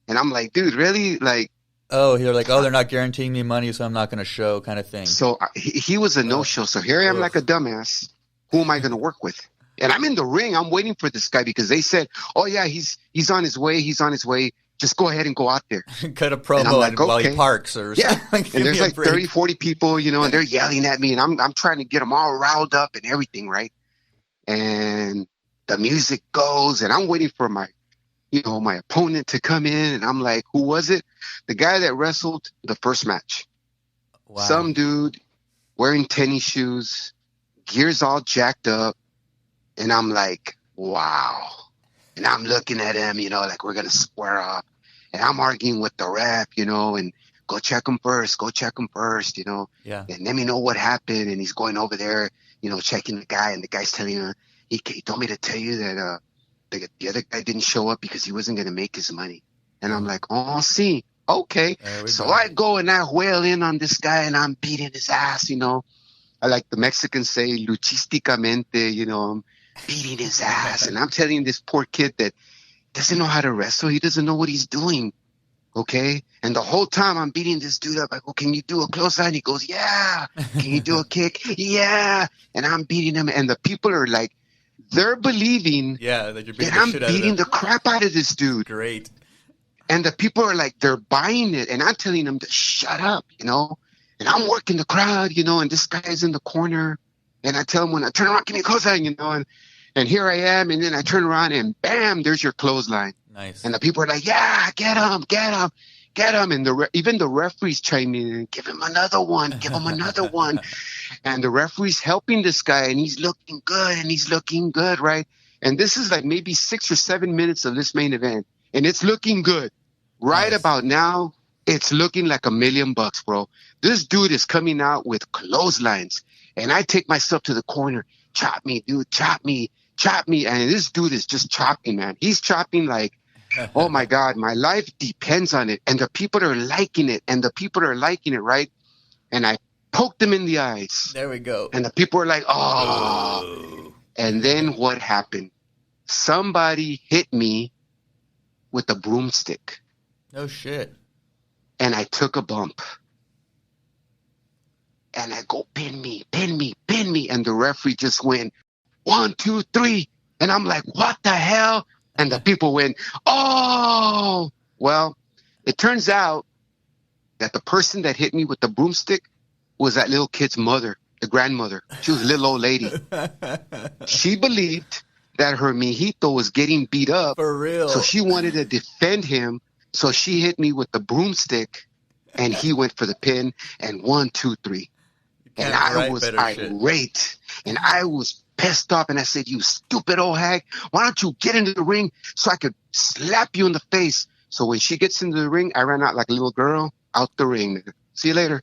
And I'm like, dude, really? Like, oh, you're like, oh, they're not guaranteeing me money, so I'm not going to show, kind of thing. So he was a no-show. So here I am like a dumbass. Who am I going to work with? And I'm in the ring. I'm waiting for this guy because they said, oh, yeah, he's on his way. He's on his way. Just go ahead and go out there. Cut a promo like, while he parks or something. And there's like 30, 40 people, you know, and they're yelling at me. And I'm trying to get them all riled up and everything, right? And the music goes. And I'm waiting for my opponent to come in. And I'm like, who was it? The guy that wrestled the first match. Wow. Some dude wearing tennis shoes, gears all jacked up. And I'm like, wow. And I'm looking at him, you know, like we're going to square up. And I'm arguing with the ref, you know, and go check him first, you know. Yeah. And let me know what happened. And he's going over there, you know, checking the guy. And the guy's telling him, he told me to tell you that the other guy didn't show up because he wasn't going to make his money. And I'm like, oh, see, okay. So I go and I wail in on this guy and I'm beating his ass, you know. I like the Mexicans say, luchisticamente, you know, I'm beating his ass. And I'm telling this poor kid that doesn't know how to wrestle. He doesn't know what he's doing. Okay. And the whole time I'm beating this dude up. I go, can you do a clothesline? He goes, yeah. Can you do a kick? Yeah. And I'm beating him. And the people are like, they're believing that I'm beating the crap out of this dude. Great. And the people are like, they're buying it. And I'm telling them to shut up, you know. And I'm working the crowd, you know, and this guy is in the corner. And I tell him, when I turn around, give me a clothesline, you know. And here I am. And then I turn around and bam, there's your clothesline. Nice. And the people are like, yeah, get him. And even the referees chime in and give him another one. And the referee's helping this guy and he's looking good, right? And this is like maybe 6 or 7 minutes of this main event. And it's looking good. Right about now, it's looking like $1 million, bro. This dude is coming out with clotheslines. And I take myself to the corner. Chop me, dude. Chop me. And this dude is just chopping, man. He's chopping like, oh, my God, my life depends on it. And the people are liking it. Right? And I poked them in the eyes. There we go. And the people are like, oh. And then what happened? Somebody hit me with a broomstick. No shit. And I took a bump. And I go, pin me. And the referee just went, 1, 2, 3. And I'm like, what the hell? And the people went, oh. Well, it turns out that the person that hit me with the broomstick was that little kid's mother, the grandmother. She was a little old lady. She believed that her mijito was getting beat up. For real. So she wanted to defend him. So she hit me with the broomstick and he went for the pin and 1, 2, 3. And I was irate and I was pissed off and I said, you stupid old hag, why don't you get into the ring so I could slap you in the face? So when she gets into the ring, I ran out like a little girl out the ring. See you later.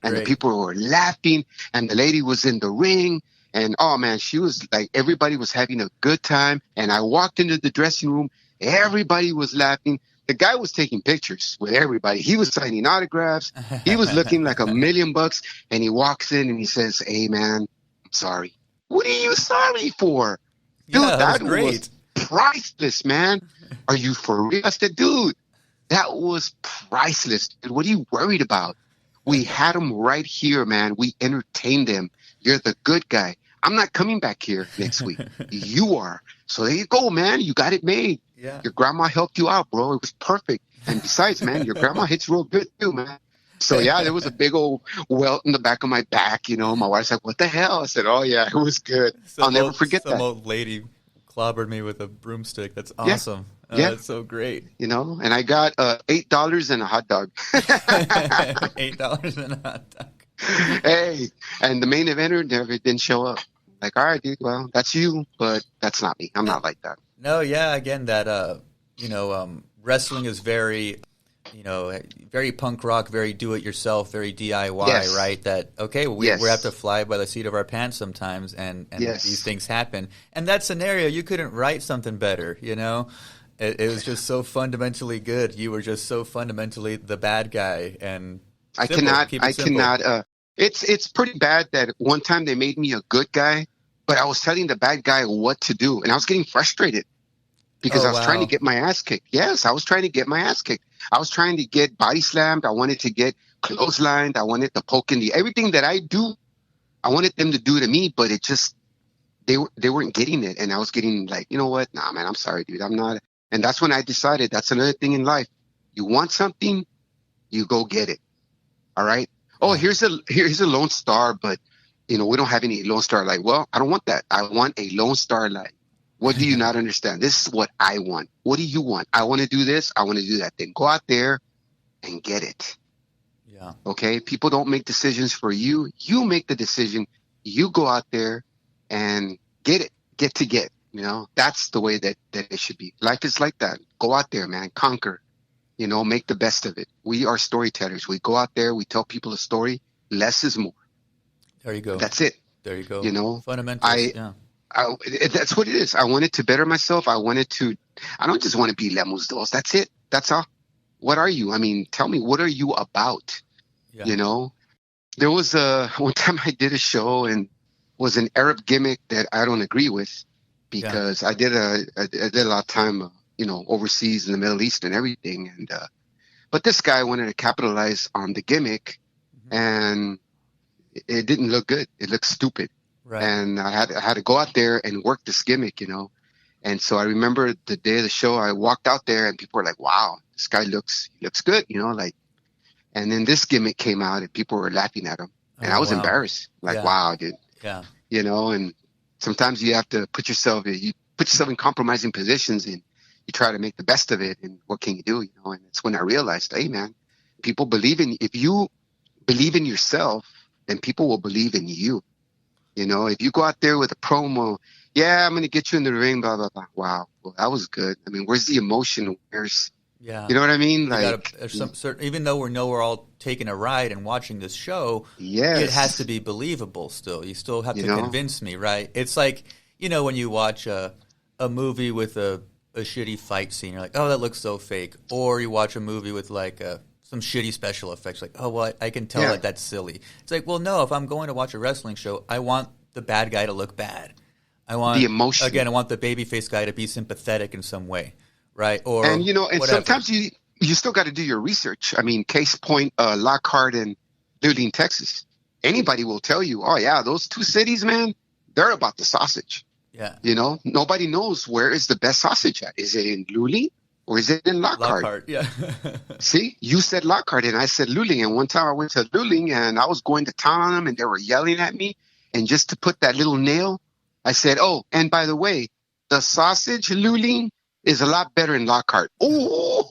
And the people were laughing and the lady was in the ring and oh man, she was like, everybody was having a good time. And I walked into the dressing room. Everybody was laughing. The guy was taking pictures with everybody. He was signing autographs. He was looking like $1 million. And he walks in and he says, hey, man, I'm sorry. What are you sorry for? Dude, that was priceless, man. Are you for real? I said, dude, that was priceless. Dude, what are you worried about? We had him right here, man. We entertained him. You're the good guy. I'm not coming back here next week. You are. So there you go, man. You got it made. Yeah. Your grandma helped you out, bro. It was perfect. And besides, man, your grandma hits real good too, man. So yeah, there was a big old welt in the back of my back. You know, my wife's like, what the hell? I said, oh yeah, it was good. I'll never forget that. Some old lady clobbered me with a broomstick. That's awesome. Yeah. That's so great. You know, and I got $8 and a hot dog. $8 and a hot dog. Hey, and the main eventer never didn't show up. Like, all right, dude, well, that's you, but that's not me. I'm not like that. No, yeah, again, that, wrestling is very, very punk rock, very do-it-yourself, very DIY, right? That, okay, we have to fly by the seat of our pants sometimes, and these things happen. And that scenario, you couldn't write something better, you know? It was just so fundamentally good. You were just so fundamentally the bad guy, and I cannot. It's pretty bad that one time they made me a good guy, but I was telling the bad guy what to do, and I was getting frustrated because Oh I was trying to wow. get my ass kicked. Yes, I was trying to get my ass kicked. I was trying to get body slammed. I wanted to get clotheslined. I wanted to poke in the everything that I do. I wanted them to do to me, but it just they weren't getting it, and I was getting like, you know what? Nah, man, I'm sorry, dude. I'm not. And that's when I decided that's another thing in life. You want something, you go get it. All right. Oh, Yeah. here's a Lone Star, but we don't have any Lone Star light. Well, I don't want that. I want a Lone Star light. What do you not understand? This is what I want. What do you want? I want to do this. I want to do that. Then go out there and get it. Yeah. Okay. People don't make decisions for you. You make the decision. You go out there and get it. Get to get. That's the way that it should be. Life is like that. Go out there, man. Conquer. Make the best of it. We are storytellers. We go out there. We tell people a story. Less is more. There you go. That's it. There you go. You know, Fundamentals. Yeah. That's what it is. I wanted to better myself. I don't just want to be Lemus Dos. That's it. That's all. What are you? I mean, tell me, what are you about? Yeah. There was one time I did a show and was an Arab gimmick that I don't agree with because I did a lot of time, overseas in the Middle East and everything. And, but this guy wanted to capitalize on the gimmick and it didn't look good. It looked stupid. Right. And I had to go out there and work this gimmick, And so I remember the day of the show, I walked out there and people were like, wow, this guy looks good, and then this gimmick came out and people were laughing at him. And I was embarrassed. Like, wow, dude. Yeah. And sometimes you have to put yourself in compromising positions and you try to make the best of it. And what can you do? And it's when I realized, hey, man, people if you believe in yourself, then people will believe in you. If you go out there with a promo, yeah, I'm going to get you in the ring, blah, blah, blah. Wow. Well, that was good. I mean, where's the emotion? Yeah. You know what I mean? There's some certain, even though we're all taking a ride and watching this show, yes, it has to be believable still. You still have to convince me, right? It's like, when you watch a movie with a shitty fight scene, you're like, oh, that looks so fake. Or you watch a movie with like some shitty special effects, like, oh, well, I can tell that that's silly. It's like, well, no, if I'm going to watch a wrestling show, I want the bad guy to look bad. I want the emotion. Again, I want the babyface guy to be sympathetic in some way. Right. Or and whatever. Sometimes you still got to do your research. I mean, case point, Lockhart and Luling, Texas. Anybody will tell you, oh yeah, those two cities, man, they're about the sausage. Yeah. Nobody knows where is the best sausage at. Is it in Luling or is it in Lockhart? Lockhart, yeah. See, you said Lockhart and I said Luling. And one time I went to Luling and I was going to town on them and they were yelling at me. And just to put that little nail, I said, oh, and by the way, the sausage Luling is a lot better in Lockhart. Oh,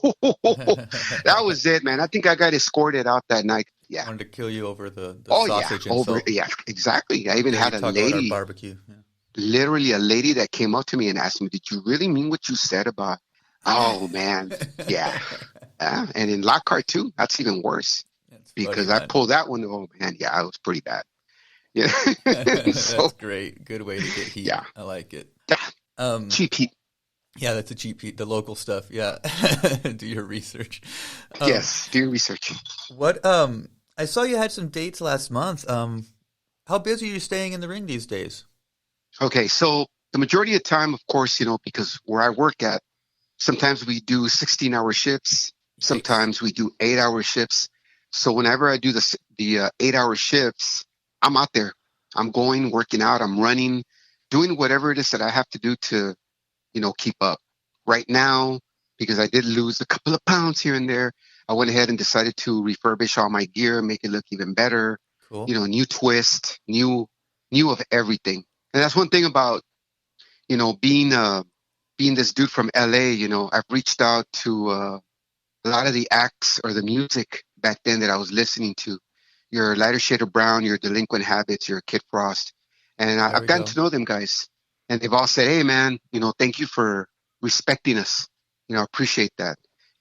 that was it, man. I think I got escorted out that night. Yeah. Wanted to kill you over the sausage. Yeah, exactly. I even had a lady, barbecue. Yeah. Literally a lady that came up to me and asked me, did you really mean what you said about, oh man. Yeah. And in Lockhart too, that's even worse because I pulled that one. Oh man. Yeah, it was pretty bad. Yeah. That's great. Good way to get heat. Yeah. I like it. Cheap heat. Yeah, that's a cheap heat. The local stuff. Yeah. Do your research. Yes, do your research. What I saw you had some dates last month. How busy are you staying in the ring these days? Okay, so the majority of the time, of course, because where I work at, sometimes we do 16-hour shifts. Sometimes we do 8-hour shifts. So whenever I do the 8-hour shifts, I'm out there. I'm going, working out, I'm running, doing whatever it is that I have to do to, keep up. Right now, because I did lose a couple of pounds here and there, I went ahead and decided to refurbish all my gear, make it look even better. Cool. New twist, new of everything. And that's one thing about, being this dude from LA, I've reached out to a lot of the acts or the music back then that I was listening to. Your Lighter Shade of Brown, your Delinquent Habits, your Kid Frost. And I've gotten to know them guys. And they've all said, hey, man, thank you for respecting us. I appreciate that.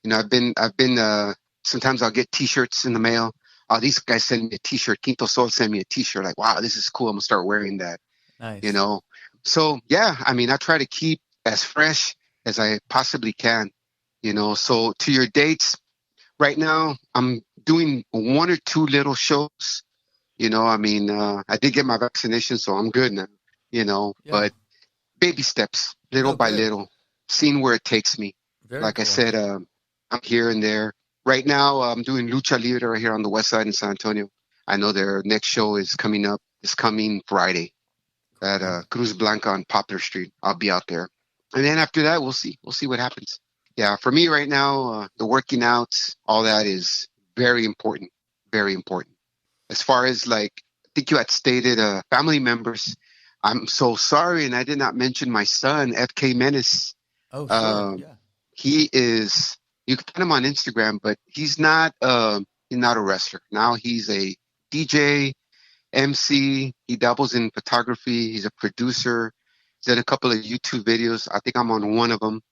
I've been sometimes I'll get T-shirts in the mail. Oh, these guys send me a T-shirt. Quinto Sol send me a T-shirt. Like, wow, this is cool. I'm going to start wearing that. Nice. So, yeah, I mean, I try to keep as fresh as I possibly can. So to your dates, right now, I'm doing 1 or 2 little shows. I did get my vaccination, so I'm good now. Yeah. but baby steps, little No, by good. little, seeing where it takes me. Very Like I cool. said, I'm here and there. Right now, I'm doing Lucha Libre right here on the west side in San Antonio. I know their next show is coming up. It's coming Friday Cool, at man. Cruz Blanca on Poplar Street. I'll be out there. And then after that, we'll see. We'll see what happens. Yeah, for me right now, the working out, all that is very important. Very important. As far as like, I think you had stated family members. I'm so sorry, and I did not mention my son, FK Menace. Oh, sure. Um, Yeah. he is. You can find him on Instagram, but he's not a wrestler. Now he's a DJ, MC. He dabbles in photography. He's a producer. He's done a couple of YouTube videos. I think I'm on one of them.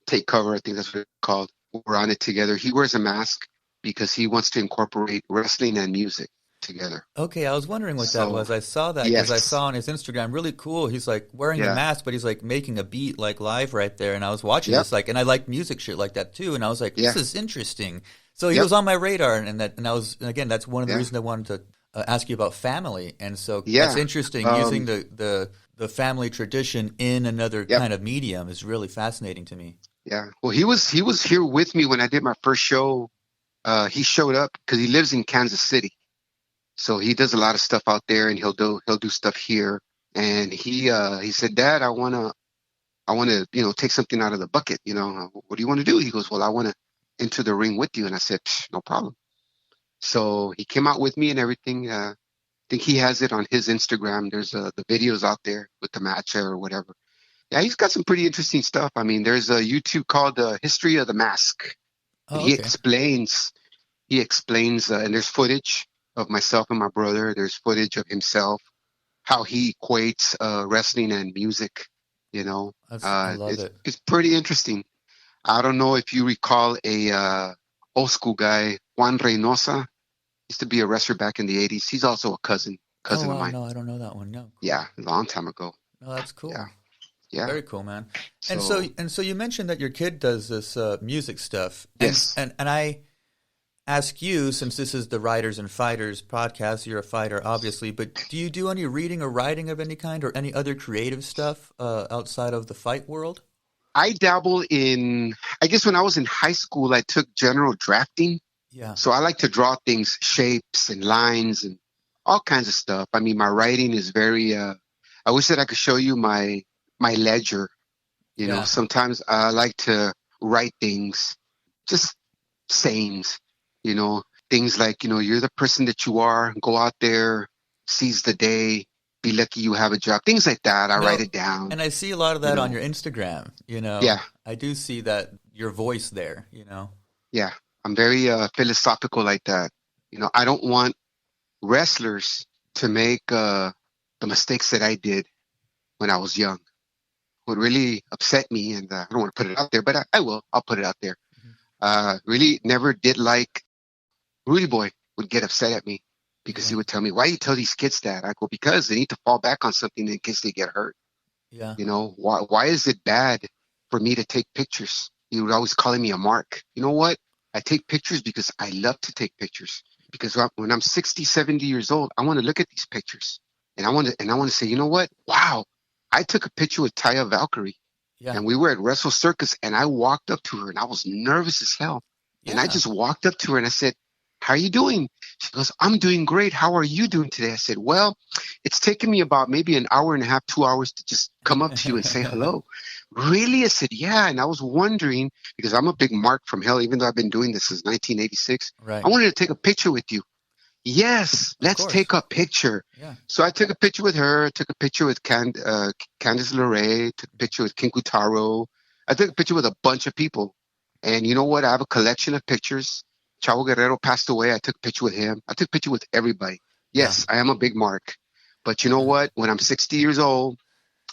Take cover. I think that's what it's called. We're on it together. He wears a mask because he wants to incorporate wrestling and music together. Okay, I was wondering what that So was. I saw that because I yes, saw on his Instagram, really cool. He's like wearing the yeah, mask, but he's like making a beat like live right there. And I was watching yep, this like, and I like music shit like that too. And I was like, this yeah, is interesting. So he yep, was on my radar, and I was, and again, that's one of the yeah, reasons I wanted to ask you about family. And so that's yeah. interesting. Using Um, the family tradition in another yep, kind of medium is really fascinating to me. yeah. Well, he was here with me when I did my first show. He showed up because he lives in Kansas City, so he does a lot of stuff out there, and he'll do stuff here. And he said, Dad, I wanna take something out of the bucket. What do you want to do? He goes, Well, I want to enter the ring with you. And I said, "Psh, no problem. So he came out with me and everything. I think he has it on his Instagram. There's the videos out there with the match or whatever. Yeah, he's got some pretty interesting stuff. I mean, there's a YouTube called History of the Mask, and Oh, he okay. explains and there's footage of myself and my brother. There's footage of himself, how he equates wrestling and music. You know, I love it's it. it's pretty interesting. I don't know if you recall a old school guy, Juan Reynosa. Used to be a wrestler back in the '80s. He's also a cousin Oh, of wow. mine. No, I don't know that one. No, cool. Yeah, a long time ago. No, that's Yeah, cool. yeah. Very cool, man. So And so you mentioned that your kid does this music stuff, yes, and I ask you, since this is the Writers and Fighters podcast, you're a fighter, obviously, but do you do any reading or writing of any kind, or any other creative stuff outside of the fight world? I dabble in. I guess when I was in high school, I took general drafting. Yeah, So I like to draw things, shapes and lines and all kinds of stuff. I mean, my writing is very. I wish that I could show you my ledger. yeah. Sometimes I like to write things, just sayings. You know, things like you're the person that you are. Go out there, seize the day, be lucky you have a job. Things like that. I write No, it down. and I see a lot of You that on know, your Instagram. yeah, I do see that your voice there. yeah. I'm very philosophical like that. I don't want wrestlers to make the mistakes that I did when I was young. Would really upset me, and I don't want to put it out there, but I will. I'll put it out there. Mhm. Really never did like Rudy Boy would get upset at me because he Yeah, would tell me, "Why you tell these kids that?" I go, "Because they need to fall back on something in case they get hurt." yeah, Why is it bad for me to take pictures? He would always calling me a mark. You know what? I take pictures because I love to take pictures. Because when I'm 60, 70 years old, I want to look at these pictures. And I want to say, you know what? Wow. I took a picture with Taya Valkyrie yeah, and we were at Wrestle Circus and I walked up to her and I was nervous as hell. And I yeah. just walked up to her and I said, "How are you doing?" She goes, "I'm doing great. How are you doing today?" I said, "Well, it's taken me about maybe an hour and a half, 2 hours to just come up to you and say hello." "Really?" I said, "Yeah." And I was wondering, because I'm a big mark from hell, even though I've been doing this since 1986, I Right. wanted to take a picture with you. "Yes, Of let's course. take a picture." Yeah. So I took a picture with her, took a picture with Candice LeRae, took a picture with King Kutaro. I took a picture with a bunch of people. And you know what? I have a collection of pictures. Chavo Guerrero passed away. I took a picture with him. I took a picture with everybody. Yeah. Yes, I am a big mark. But you know Yeah. what? When I'm 60 years old,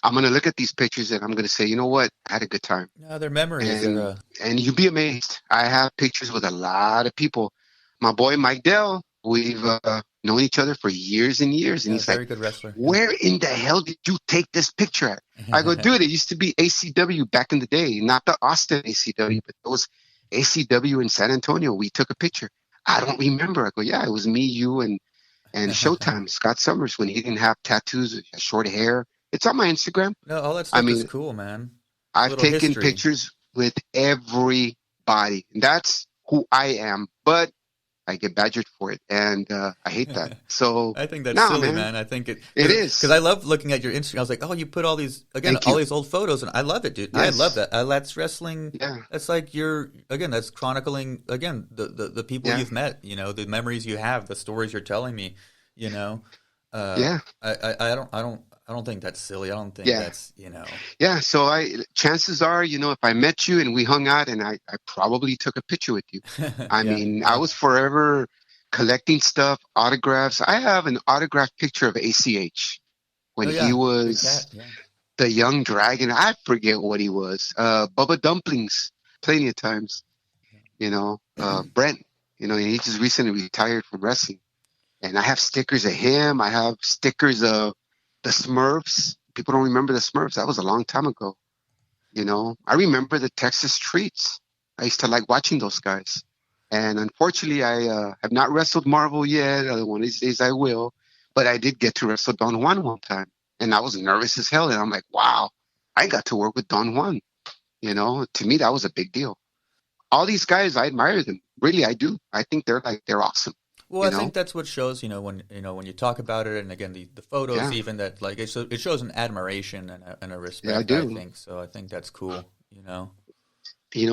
I'm going to look at these pictures and I'm going to say, you know what? I had a good time. No, their memories are And and you'd be amazed. I have pictures with a lot of people. My boy Mike Dell, we've known each other for years and years, and yeah, he's like, very good wrestler. Yeah. "Where in the hell did you take this picture at?" I go, "Dude, it used to be ACW back in the day, not the Austin ACW, but it was ACW in San Antonio. We took a picture." "I don't remember." I go, "Yeah, it was me, you, and Showtime, Scott Summers, when he didn't have tattoos, short hair." It's on my Instagram. No, all that I stuff is mean, cool, man. It's a I've little taken history. pictures with everybody. And that's who I am. But I get badgered for it, and I hate that. So, I think that's nah, silly, man, man. I think it it because is. I love looking at your Instagram. I was like, oh, you put all these again, Thank all you. these old photos, and I love it, dude. I love Yes. that. That's wrestling. Yeah. That's like you're again. That's chronicling again the people Yeah. you've met. You know, the memories you have, the stories you're telling me. You know, Yeah. I don't think that's silly. I don't think Yeah. that's you know. Yeah. So chances are, if I met you and we hung out and I probably took a picture with you. I Yeah, mean, I yeah. was forever collecting stuff, autographs. I have an autographed picture of ACH when Oh he yeah, good cat. was Yeah. the young dragon. I forget what he was. Bubba Dumplings, plenty of times, Brent, and he just recently retired from wrestling. And I have stickers of him. I have stickers of the Smurfs. People don't remember the Smurfs. That was a long time ago. I remember the Texas Treats. I used to like watching those guys. And unfortunately, I have not wrestled Marvel yet. One of these days I will. But I did get to wrestle Don Juan one time. And I was nervous as hell. And I'm like, wow, I got to work with Don Juan. To me, that was a big deal. All these guys, I admire them. Really, I do. I think they're awesome. Well, You I know? think that's what shows, when you talk about it, and again, the photos, Yeah. even that, like it shows an admiration and a Yeah, I respect. I do. think so. I think that's cool. You know.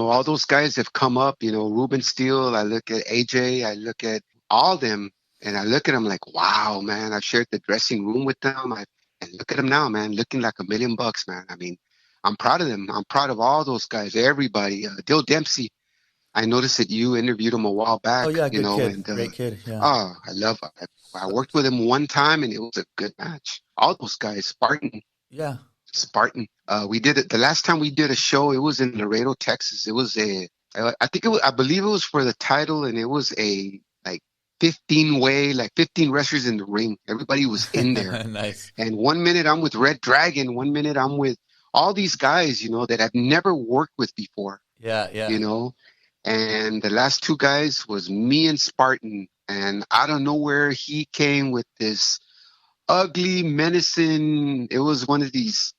All those guys have come up, Ruben Steele, I look at AJ, I look at all of them, and I look at them like, wow, man, I've shared the dressing room with them. And look at them now, man, looking like $1 million, man. I mean, I'm proud of them. I'm proud of all those guys, everybody. Dill Dempsey, I noticed that you interviewed him a while Oh back, yeah, good kid, and great kid. Yeah. oh, I worked with him one time, and it was a good match. All those guys, Yeah. Spartan. We did it the last time we did a show. It was in Laredo, Texas. It was I think I believe it was for the title, and it was a like 15 wrestlers in the ring. Everybody was in there. Nice. And 1 minute I'm with Red Dragon. 1 minute I'm with all these guys, that I've never worked with before, Yeah, you yeah. know. And the last two guys was me and Spartan. And I don't know where he came with this ugly menacing. It was one of these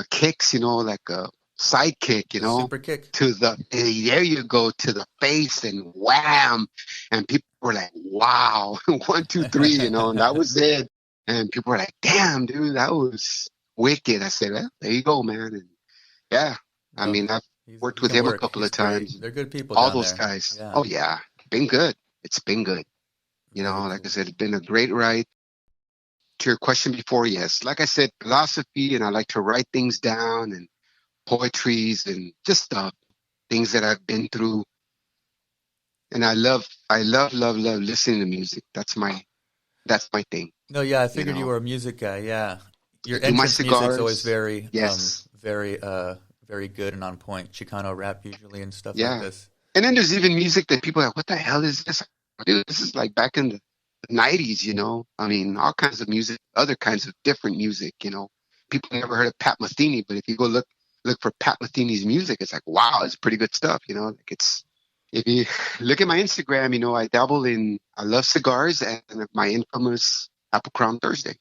kicks, like a side kick, The super kick. there you go, to the face, and wham. And people were like, wow, 1, 2, 3, and that was it. And people were like, damn, dude, that was wicked. I said, well, there you go, man. And yeah, I No, mean, I've worked he with can him a work. couple He's of great. times. They're good people All down those there. guys. Yeah. Oh, yeah, been good. It's been good. Very Like I cool. said, it's been a great ride. To your question before, yes. Like I said, philosophy, and I like to write things down, and poetries, and just things that I've been through. And I love listening to music. That's my thing. No, yeah, I You figured you know, were a music guy. Yeah. I Your do my entrance music's always cigars. very, Yes. very good and on point. Chicano rap usually and stuff like Yeah. this. And then there's even music that people are like, what the hell is this? Dude, this is like back in the 90s, I mean, all kinds of music, other kinds of different music, People never heard of Pat Metheny, but if you go look for Pat Metheny's music, it's like, wow, it's pretty good stuff, Like if you look at my Instagram, I love cigars and my infamous Apple Crown Thursday,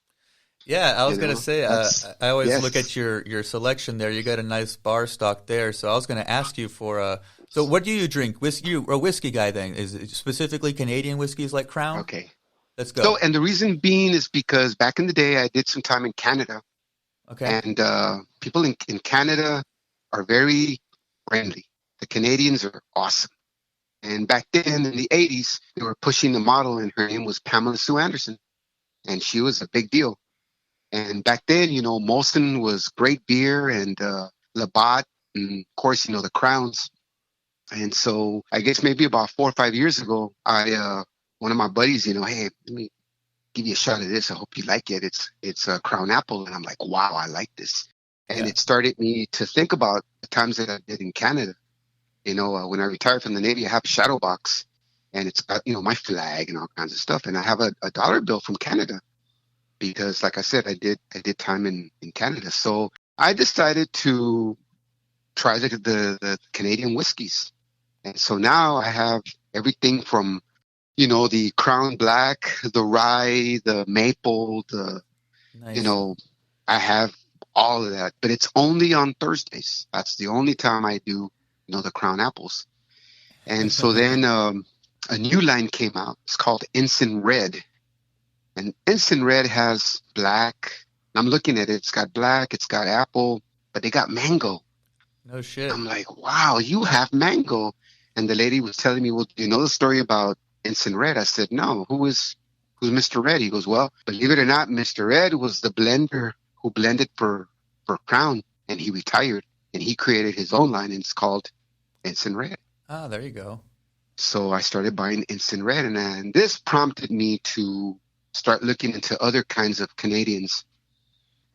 Yeah, I was gonna say, That's, I always look at yes. your selection there. You got a nice bar stock there. So I was gonna ask you for so what do you drink? Whiskey, you a whiskey guy then? Is it specifically Canadian whiskeys like Crown? Okay. Let's So, go. and the reason being is because back in the day, I did some time in Canada. Okay. And people in Canada are very friendly. The Canadians are awesome. And back then in the 80s, they were pushing the model, and her name was Pamela Sue Anderson. And she was a big deal. And back then, Molson was great beer, and Labatt, and of course, the Crowns. And so I guess maybe about 4 or 5 years ago, one of my buddies, hey, let me give you a shot of this. I hope you like it. It's a Crown Apple. And I'm like, wow, I like this. And Yeah. it started me to think about the times that I did in Canada. When I retired from the Navy, I have a shadow box, and it's got, my flag and all kinds of stuff. And I have a dollar bill from Canada because, like I said, I did time in Canada. So I decided to try the Canadian whiskeys. And so now I have everything from, the Crown Black, the rye, the maple, the, you Nice. know, I have all of that, but it's only on Thursdays. That's the only time I do, the Crown Apples. And so then a new line came out. It's called Ensign Red. And Ensign Red has black. I'm looking at it. It's got black. It's got apple, but they got mango. No shit. I'm like, wow, you have mango. And the lady was telling me, well, do you know the story about Ensign Red? I said, no. Who's Mr. Red? He goes, well, believe it or not, Mr. Red was the blender who blended for Crown, and he retired, and he created his own line, and it's called Ensign Red. Ah, there you go. So I started buying Ensign Red, and this prompted me to start looking into other kinds of Canadians.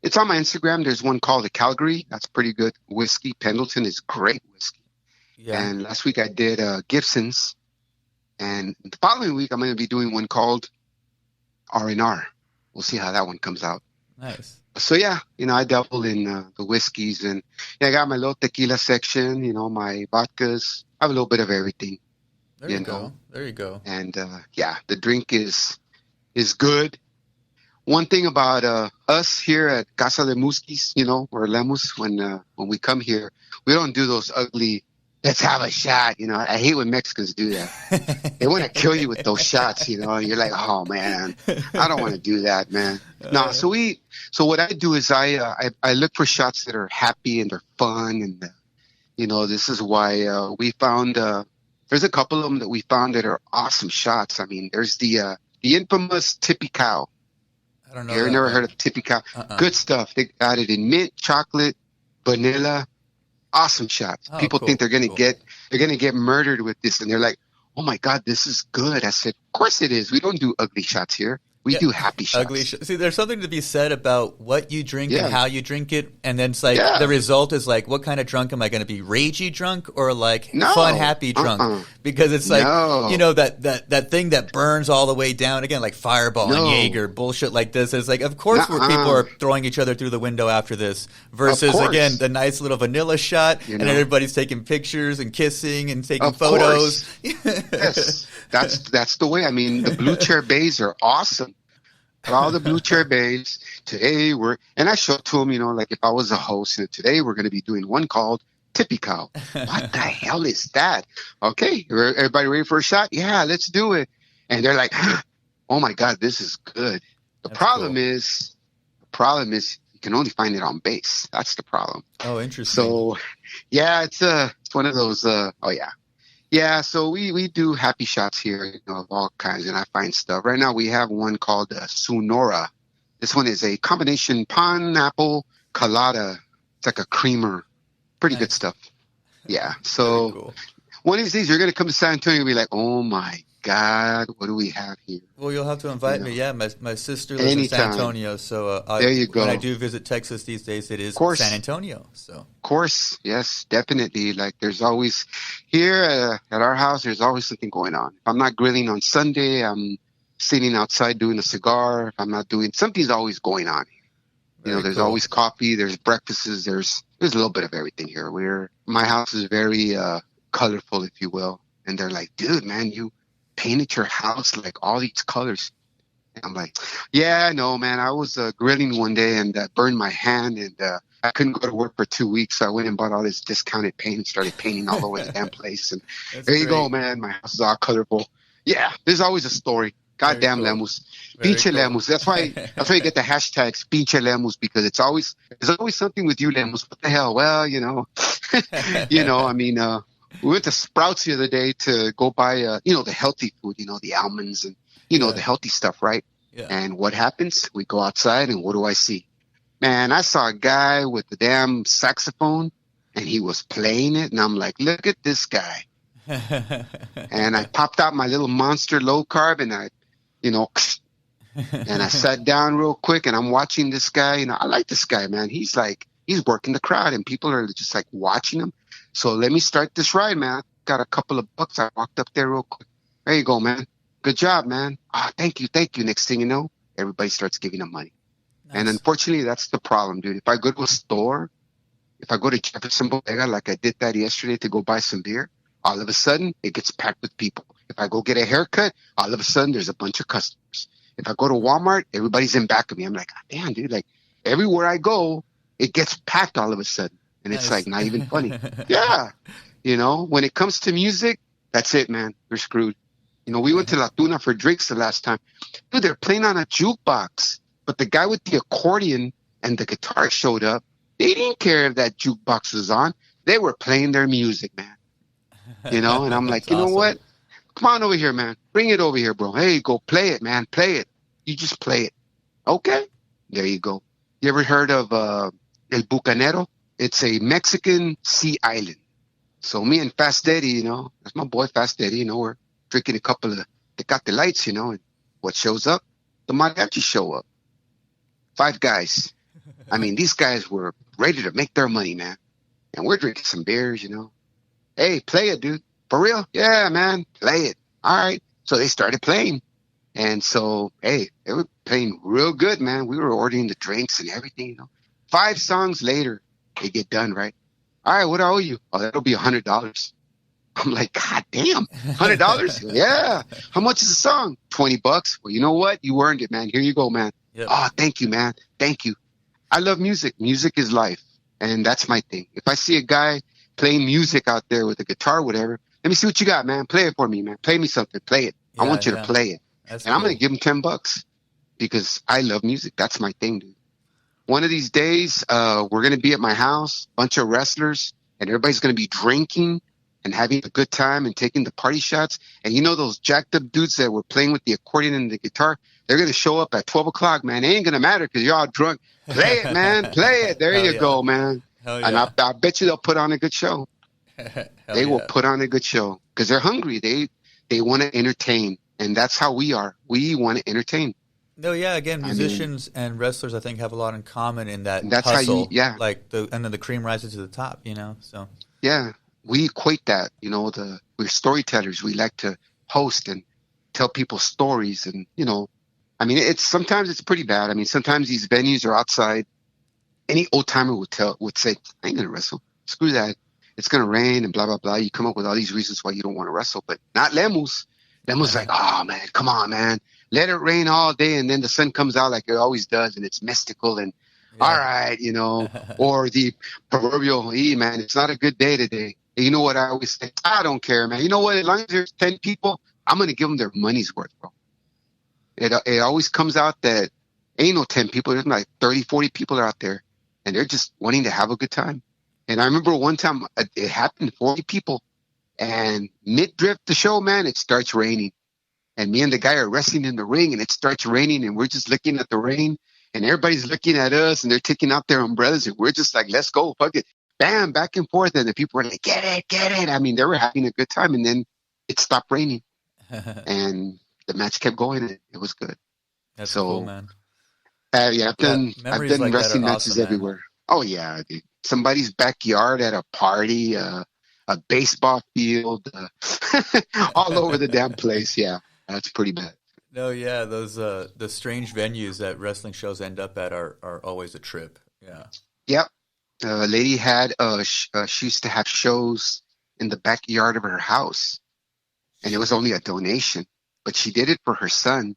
It's on my Instagram. There's one called the Calgary. That's pretty good whiskey. Pendleton is great whiskey. Yeah. And last week I did Gibson's, and the following week I'm going to be doing one called R&R. We'll see how that one comes out. Nice. So yeah, I dabble in the whiskeys, and I got my little tequila section, my vodkas. I have a little bit of everything. There you go. There you go. And the drink is good. One thing about us here at Casa de Muskis, or Lemus, when we come here, we don't do those ugly, let's have a shot. I hate when Mexicans do that. They want to kill you with those shots, You're like, oh, man, I don't want to do that, man. No, so what I do is I look for shots that are happy and they're fun. And, this is why we found there's a couple of them that we found that are awesome shots. I mean, there's the infamous Tippy Cow. I don't know. You never heard of Tippy Cow? Good stuff. They got it in mint, chocolate, vanilla. Awesome shots. Oh, People cool, think they're gonna get murdered with this, and they're like, "Oh my God, this is good." I said, "Of course it is. We don't do ugly shots here. We do happy shots." See, there's something to be said about what you drink and how you drink it, and then it's like the result is like, what kind of drunk am I going to be? Ragey drunk or like fun, happy drunk? Because it's like that thing that burns all the way down again, like Fireball and Jaeger bullshit like this. It's like, of course, where people are throwing each other through the window after this, versus again the nice little vanilla shot, and everybody's taking pictures and kissing and taking photos. Yes, that's the way. I mean, the Blue Chair Bays are awesome. All the Blue Chair Bays today and I showed to them, like if I was a host, and today we're going to be doing one called Tippy Cow. What the hell is that? Okay, everybody ready for a shot? Yeah, let's do it. And they're like, oh my God, this is good. The problem is you can only find it on base. That's the problem. Oh, interesting. So yeah, it's one of those. Yeah, so we do happy shots here, of all kinds, and I find stuff. Right now we have one called Sonora. This one is a combination pineapple colada. It's like a creamer. Pretty good stuff. Yeah, so one of these days you're going to come to San Antonio and be like, oh my God, what do we have here? Well, you'll have to invite me. Yeah, my sister lives in San Antonio, so there you go. When I do visit Texas these days, it is San Antonio. So, of course, yes, definitely. Like there's always here at our house, there's always something going on. If I'm not grilling on Sunday, I'm sitting outside doing a cigar. If I'm not doing something's always going on. There's always coffee. There's breakfasts. There's a little bit of everything here. My house is very colorful, if you will. And they're like, dude, man, you painted your house like all these colors. And I'm like, yeah, no, man. I was grilling one day and burned my hand, and I couldn't go to work for 2 weeks. So I went and bought all this discounted paint and started painting all over the damn place. And there you go, man. My house is all colorful. Yeah, there's always a story. Goddamn Lemus. Pinche Lemus. That's why you get the hashtags Pinche Lemus, because there's always something with you, Lemus. What the hell? Well, I mean, we went to Sprouts the other day to go buy, the healthy food, the almonds and, the healthy stuff, right? Yeah. And what happens? We go outside, and what do I see? Man, I saw a guy with the damn saxophone, and he was playing it, and I'm like, look at this guy. And I popped out my little Monster low carb, and and I sat down real quick, and I'm watching this guy. I like this guy, man. He's working the crowd, and people are just like watching him. So let me start this ride, man. Got a couple of bucks. I walked up there real quick. There you go, man. Good job, man. Thank you. Next thing you know, everybody starts giving him money. Nice. And unfortunately, that's the problem, dude. If I go to a store, if I go to Jefferson Bodega, like I did that yesterday to go buy some beer, all of a sudden, it gets packed with people. If I go get a haircut, all of a sudden, there's a bunch of customers. If I go to Walmart, everybody's in back of me. I'm like, damn, dude, like, everywhere I go, it gets packed all of a sudden. And it's Nice. like not even funny. Yeah. When it comes to music, that's it, man. You're screwed. We went to La Tuna for drinks the last time. Dude, they're playing on a jukebox, but the guy with the accordion and the guitar showed up. They didn't care if that jukebox was on. They were playing their music, man. And I'm like, That's you know awesome. what? Come on over here, man. Bring it over here, bro. Hey, go play it, man. Play it. You just play it. Okay. There you go. You ever heard of El Bucanero? It's a Mexican sea island. So me and Fast Eddie, that's my boy Fast Eddie, we're drinking a couple of Tecate Lights, and what shows up? The mariachi show up. 5 guys. I mean, these guys were ready to make their money, man. And we're drinking some beers, Hey, play it, dude. For real? Yeah, man. Play it. All right. So they started playing. And so, hey, they were playing real good, man. We were ordering the drinks and everything, 5 songs later, they get done, right? All right, what do I owe you? Oh, that'll be $100. I'm like, God damn, $100? Yeah. How much is the song? $20. Well, you know what? You earned it, man. Here you go, man. Yep. Oh, thank you, man. Thank you. I love music. Music is life. And that's my thing. If I see a guy playing music out there with a guitar, whatever, let me see what you got, man. Play it for me, man. Play me something. Play it. I want you to play it. That's and I'm cool. going to give him $10 because I love music. That's my thing, dude. One of these days, we're going to be at my house, bunch of wrestlers, and everybody's going to be drinking and having a good time and taking the party shots. And those jacked up dudes that were playing with the accordion and the guitar, they're going to show up at 12 o'clock, man. It ain't going to matter because you're all drunk. Play it, man. Play it. There you go, man. Hell yeah. And I bet you they'll put on a good show. They will yeah. put on a good show because they're hungry. They want to entertain. And that's how we are. We want to entertain. No, yeah. Again, musicians and wrestlers, I think, have a lot in common in that that's hustle. How and then the cream rises to the top. So yeah, we equate that. We're storytellers. We like to host and tell people stories, and sometimes it's pretty bad. I mean, sometimes these venues are outside. Any old timer would say, I ain't gonna wrestle. Screw that. It's gonna rain and blah blah blah. You come up with all these reasons why you don't want to wrestle, but not Lemus. Lemus like, oh man, come on, man. Let it rain all day, and then the sun comes out like it always does, and it's mystical, and all right, or the proverbial, hey, man, it's not a good day today. And you know what I always say? I don't care, man. You know what? As long as there's 10 people, I'm going to give them their money's worth, bro. It always comes out that ain't no 10 people. There's like 30, 40 people are out there, and they're just wanting to have a good time. And I remember one time it happened, 40 people, and mid-drift the show, man, it starts raining. And me and the guy are wrestling in the ring, and it starts raining, and we're just looking at the rain, and everybody's looking at us, and they're taking out their umbrellas, and we're just like, let's go, fuck it. Bam, back and forth. And the people were like, get it, get it. I mean, they were having a good time, and then it stopped raining. And the match kept going, and it was good. That's cool, man. I've done like wrestling matches awesome, everywhere. Oh, yeah, dude. Somebody's backyard at a party, a baseball field, all over the damn place, yeah. That's pretty bad. No, yeah, those the strange venues that wrestling shows end up at are always a trip. Yeah. Yep. A lady had she used to have shows in the backyard of her house, and it was only a donation, but she did it for her son,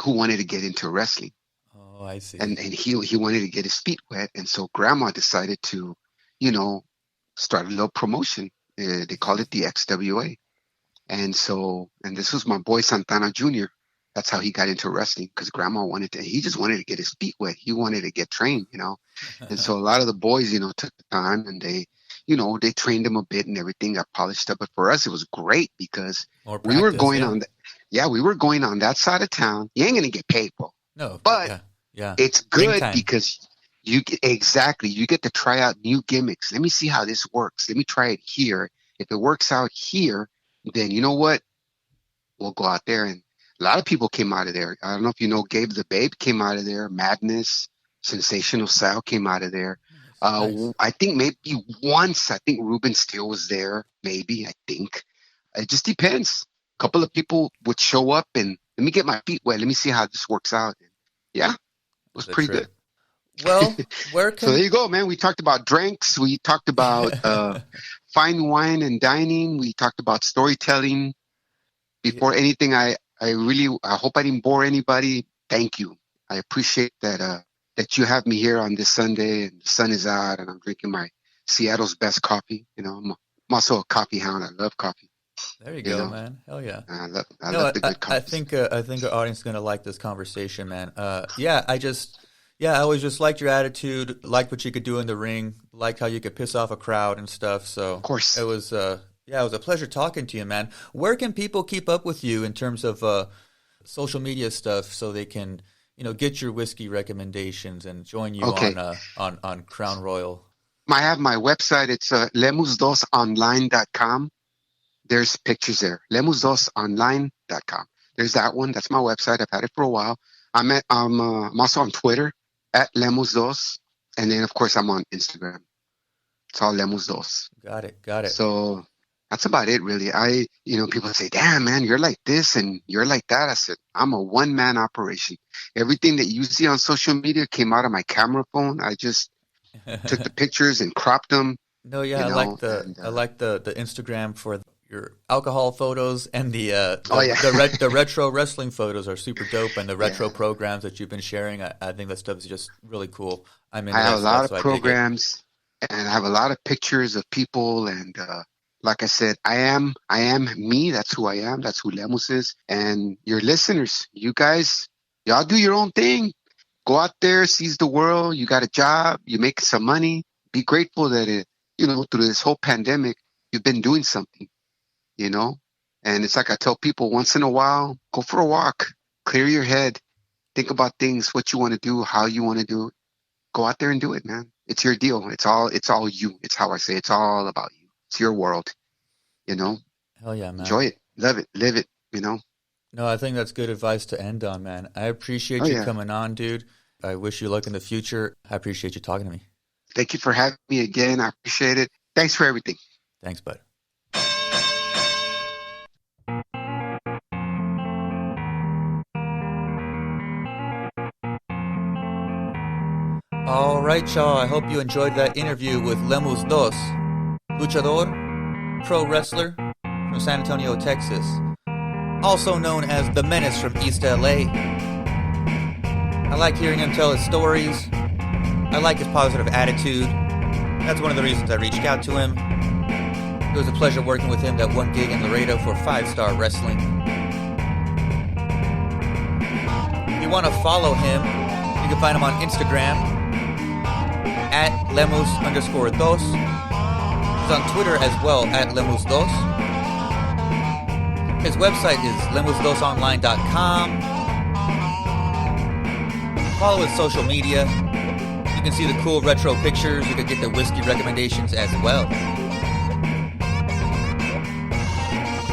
who wanted to get into wrestling. Oh, I see. And he wanted to get his feet wet, and so Grandma decided to, start a little promotion. They called it the XWA. And this was my boy Santana Jr. That's how he got into wrestling, because Grandma he just wanted to get his feet wet. He wanted to get trained, And so a lot of the boys, took the time, and they trained him a bit and everything, got polished up. But for us, it was great because we were going on that side of town. You ain't going to get paid, bro. No, but it's good because you get to try out new gimmicks. Let me see how this works. Let me try it here. If it works out here, then you know what? We'll go out there. And a lot of people came out of there. I don't know if you know, Gabe the Babe came out of there. Madness, Sensational Sal came out of there. Nice. I think maybe once, Ruben Steele was there. Maybe, I think. It just depends. A couple of people would show up and let me get my feet wet. Let me see how this works out. And yeah, it was pretty good. Well, So there you go, man. We talked about drinks. We talked about fine wine and dining. We talked about storytelling. Before anything, I hope I didn't bore anybody. Thank you. I appreciate that that you have me here on this Sunday, and the sun is out, and I'm drinking my Seattle's best coffee. I'm also a coffee hound. I love coffee. There you go, man. Hell yeah. I love the good coffee. I think our audience is gonna like this conversation, man. I always just liked your attitude, liked what you could do in the ring, liked how you could piss off a crowd and stuff. So of course, it was it was a pleasure talking to you, man. Where can people keep up with you in terms of social media stuff so they can get your whiskey recommendations and join you on Crown Royal? I have my website. It's lemus2online.com. There's pictures there. lemus2online.com. There's that one. That's my website. I've had it for a while. I'm also on Twitter at lemus2, and then of course I'm on Instagram. It's all lemus2. Got it. So that's about it, really. People say, "Damn, man, you're like this and you're like that." I said, "I'm a one-man operation. Everything that you see on social media came out of my camera phone. I just took the pictures and cropped them." No, yeah, I like the Instagram for your alcohol photos, and the retro wrestling photos are super dope, and the retro programs that you've been sharing, I think that stuff is just really cool. I have a lot of programs, and I have a lot of pictures of people, and like I said, I am me. That's who I am. That's who Lemus is. And your listeners, you guys, y'all do your own thing. Go out there, seize the world. You got a job. You make some money. Be grateful that through this whole pandemic, you've been doing something, And it's like I tell people, once in a while, go for a walk, clear your head, think about things, what you want to do, how you want to do it. Go out there and do it, man. It's your deal. It's all you. It's how I say it's all about you. It's your world, Hell yeah, man. Enjoy it. Love it. Live it, No, I think that's good advice to end on, man. I appreciate you coming on, dude. I wish you luck in the future. I appreciate you talking to me. Thank you for having me again. I appreciate it. Thanks for everything. Thanks, bud. All right, y'all. I hope you enjoyed that interview with Lemus2, luchador, pro wrestler from San Antonio, Texas, also known as the Menace from East LA. I like hearing him tell his stories. I like his positive attitude. That's one of the reasons I reached out to him. It was a pleasure working with him that one gig in Laredo for 5-Star Wrestling. If you want to follow him, you can find him on Instagram at Lemus_2. He's on Twitter as well at Lemus2. His website is lemus2online.com. Follow his social media. You can see the cool retro pictures. You can get the whiskey recommendations as well.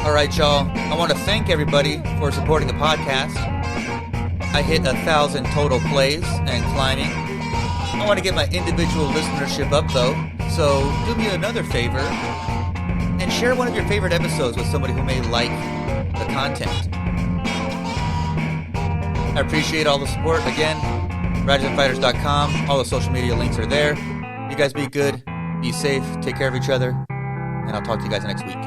All right, y'all. I want to thank everybody for supporting the podcast. I hit 1,000 total plays and climbing. I want to get my individual listenership up, though. So do me another favor and share one of your favorite episodes with somebody who may like the content. I appreciate all the support. Again, ridersandfighters.com. All the social media links are there. You guys be good, be safe, take care of each other, and I'll talk to you guys next week.